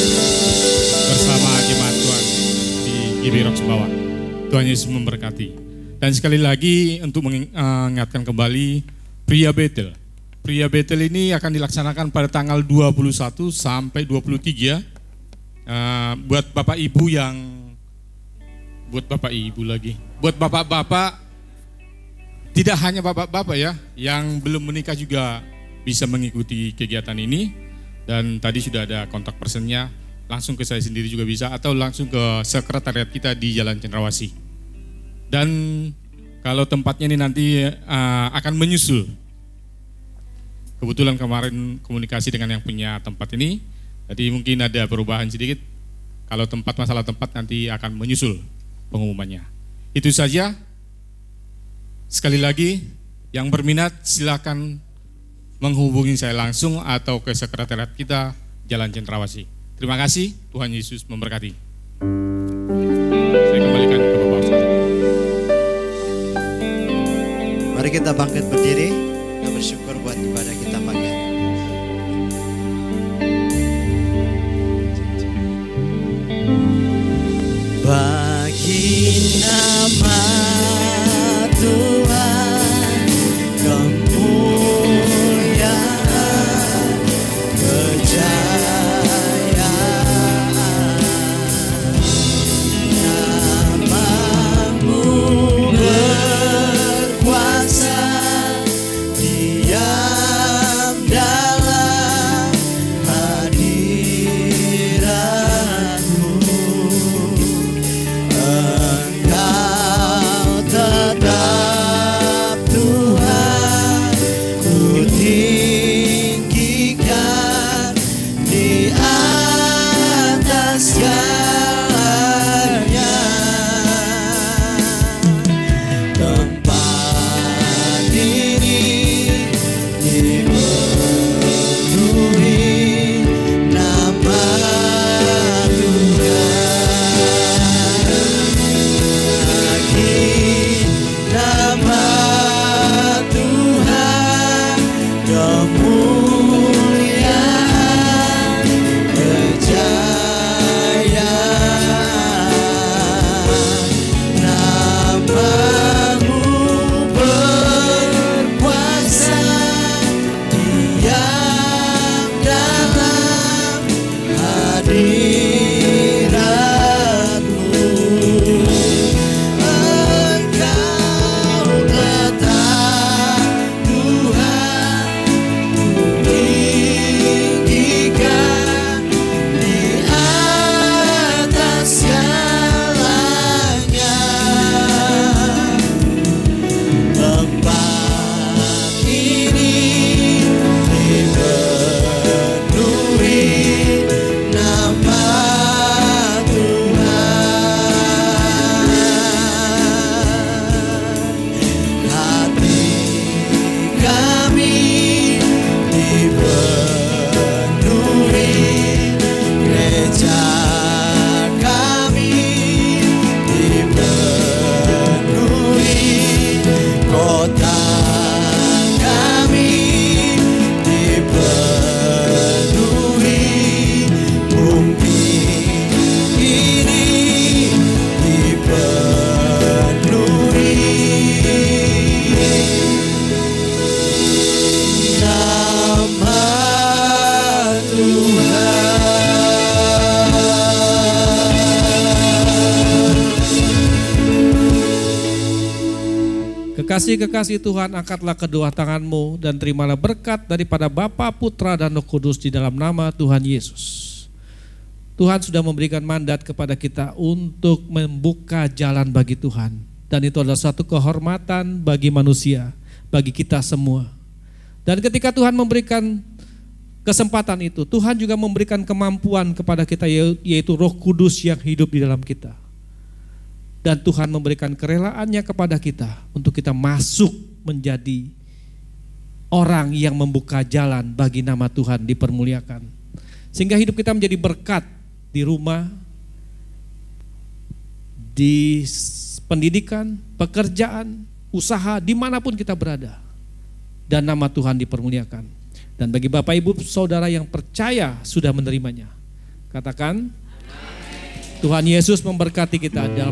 bersama jemaat Tuhan di GB Rock Sumbawa. Tuhan Yesus memberkati. Dan sekali lagi untuk mengingatkan kembali Pria Betel. Pria Betel ini akan dilaksanakan pada tanggal 21 sampai 23. Buat Bapak Ibu buat Bapak-Bapak, tidak hanya Bapak-Bapak ya, yang belum menikah juga bisa mengikuti kegiatan ini. Dan tadi sudah ada kontak personnya, langsung ke saya sendiri juga bisa, atau langsung ke sekretariat kita di Jalan Cendrawasih. Dan kalau tempatnya ini nanti akan menyusul. Kebetulan kemarin komunikasi dengan yang punya tempat ini, jadi mungkin ada perubahan sedikit. Kalau masalah tempat nanti akan menyusul pengumumannya. Itu saja. Sekali lagi, yang berminat silakan menghubungi saya langsung atau ke sekretariat kita Jalan Cendrawasih. Terima kasih, Tuhan Yesus memberkati. Saya kembalikan ke Bapak Ustaz. Mari kita bangkit berdiri dan bersyukur buat ibadah kita pagi hari. Bagi nama Tuhan kemuliaan, kejayaan, namamu berkuasa, diam dalam hadiratmu. Engkau Kekasih-kekasih Tuhan, angkatlah kedua tanganmu dan terimalah berkat daripada Bapa, Putra, dan Roh Kudus di dalam nama Tuhan Yesus. Tuhan sudah memberikan mandat kepada kita untuk membuka jalan bagi Tuhan. Dan itu adalah suatu kehormatan bagi manusia, bagi kita semua. Dan ketika Tuhan memberikan kesempatan itu, Tuhan juga memberikan kemampuan kepada kita, yaitu Roh Kudus yang hidup di dalam kita. Dan Tuhan memberikan kerelaannya kepada kita untuk kita masuk menjadi orang yang membuka jalan bagi nama Tuhan dipermuliakan. Sehingga hidup kita menjadi berkat di rumah, di pendidikan, pekerjaan, usaha, dimanapun kita berada. Dan nama Tuhan dipermuliakan. Dan bagi Bapak Ibu Saudara yang percaya sudah menerimanya, katakan, Tuhan Yesus memberkati kita dalam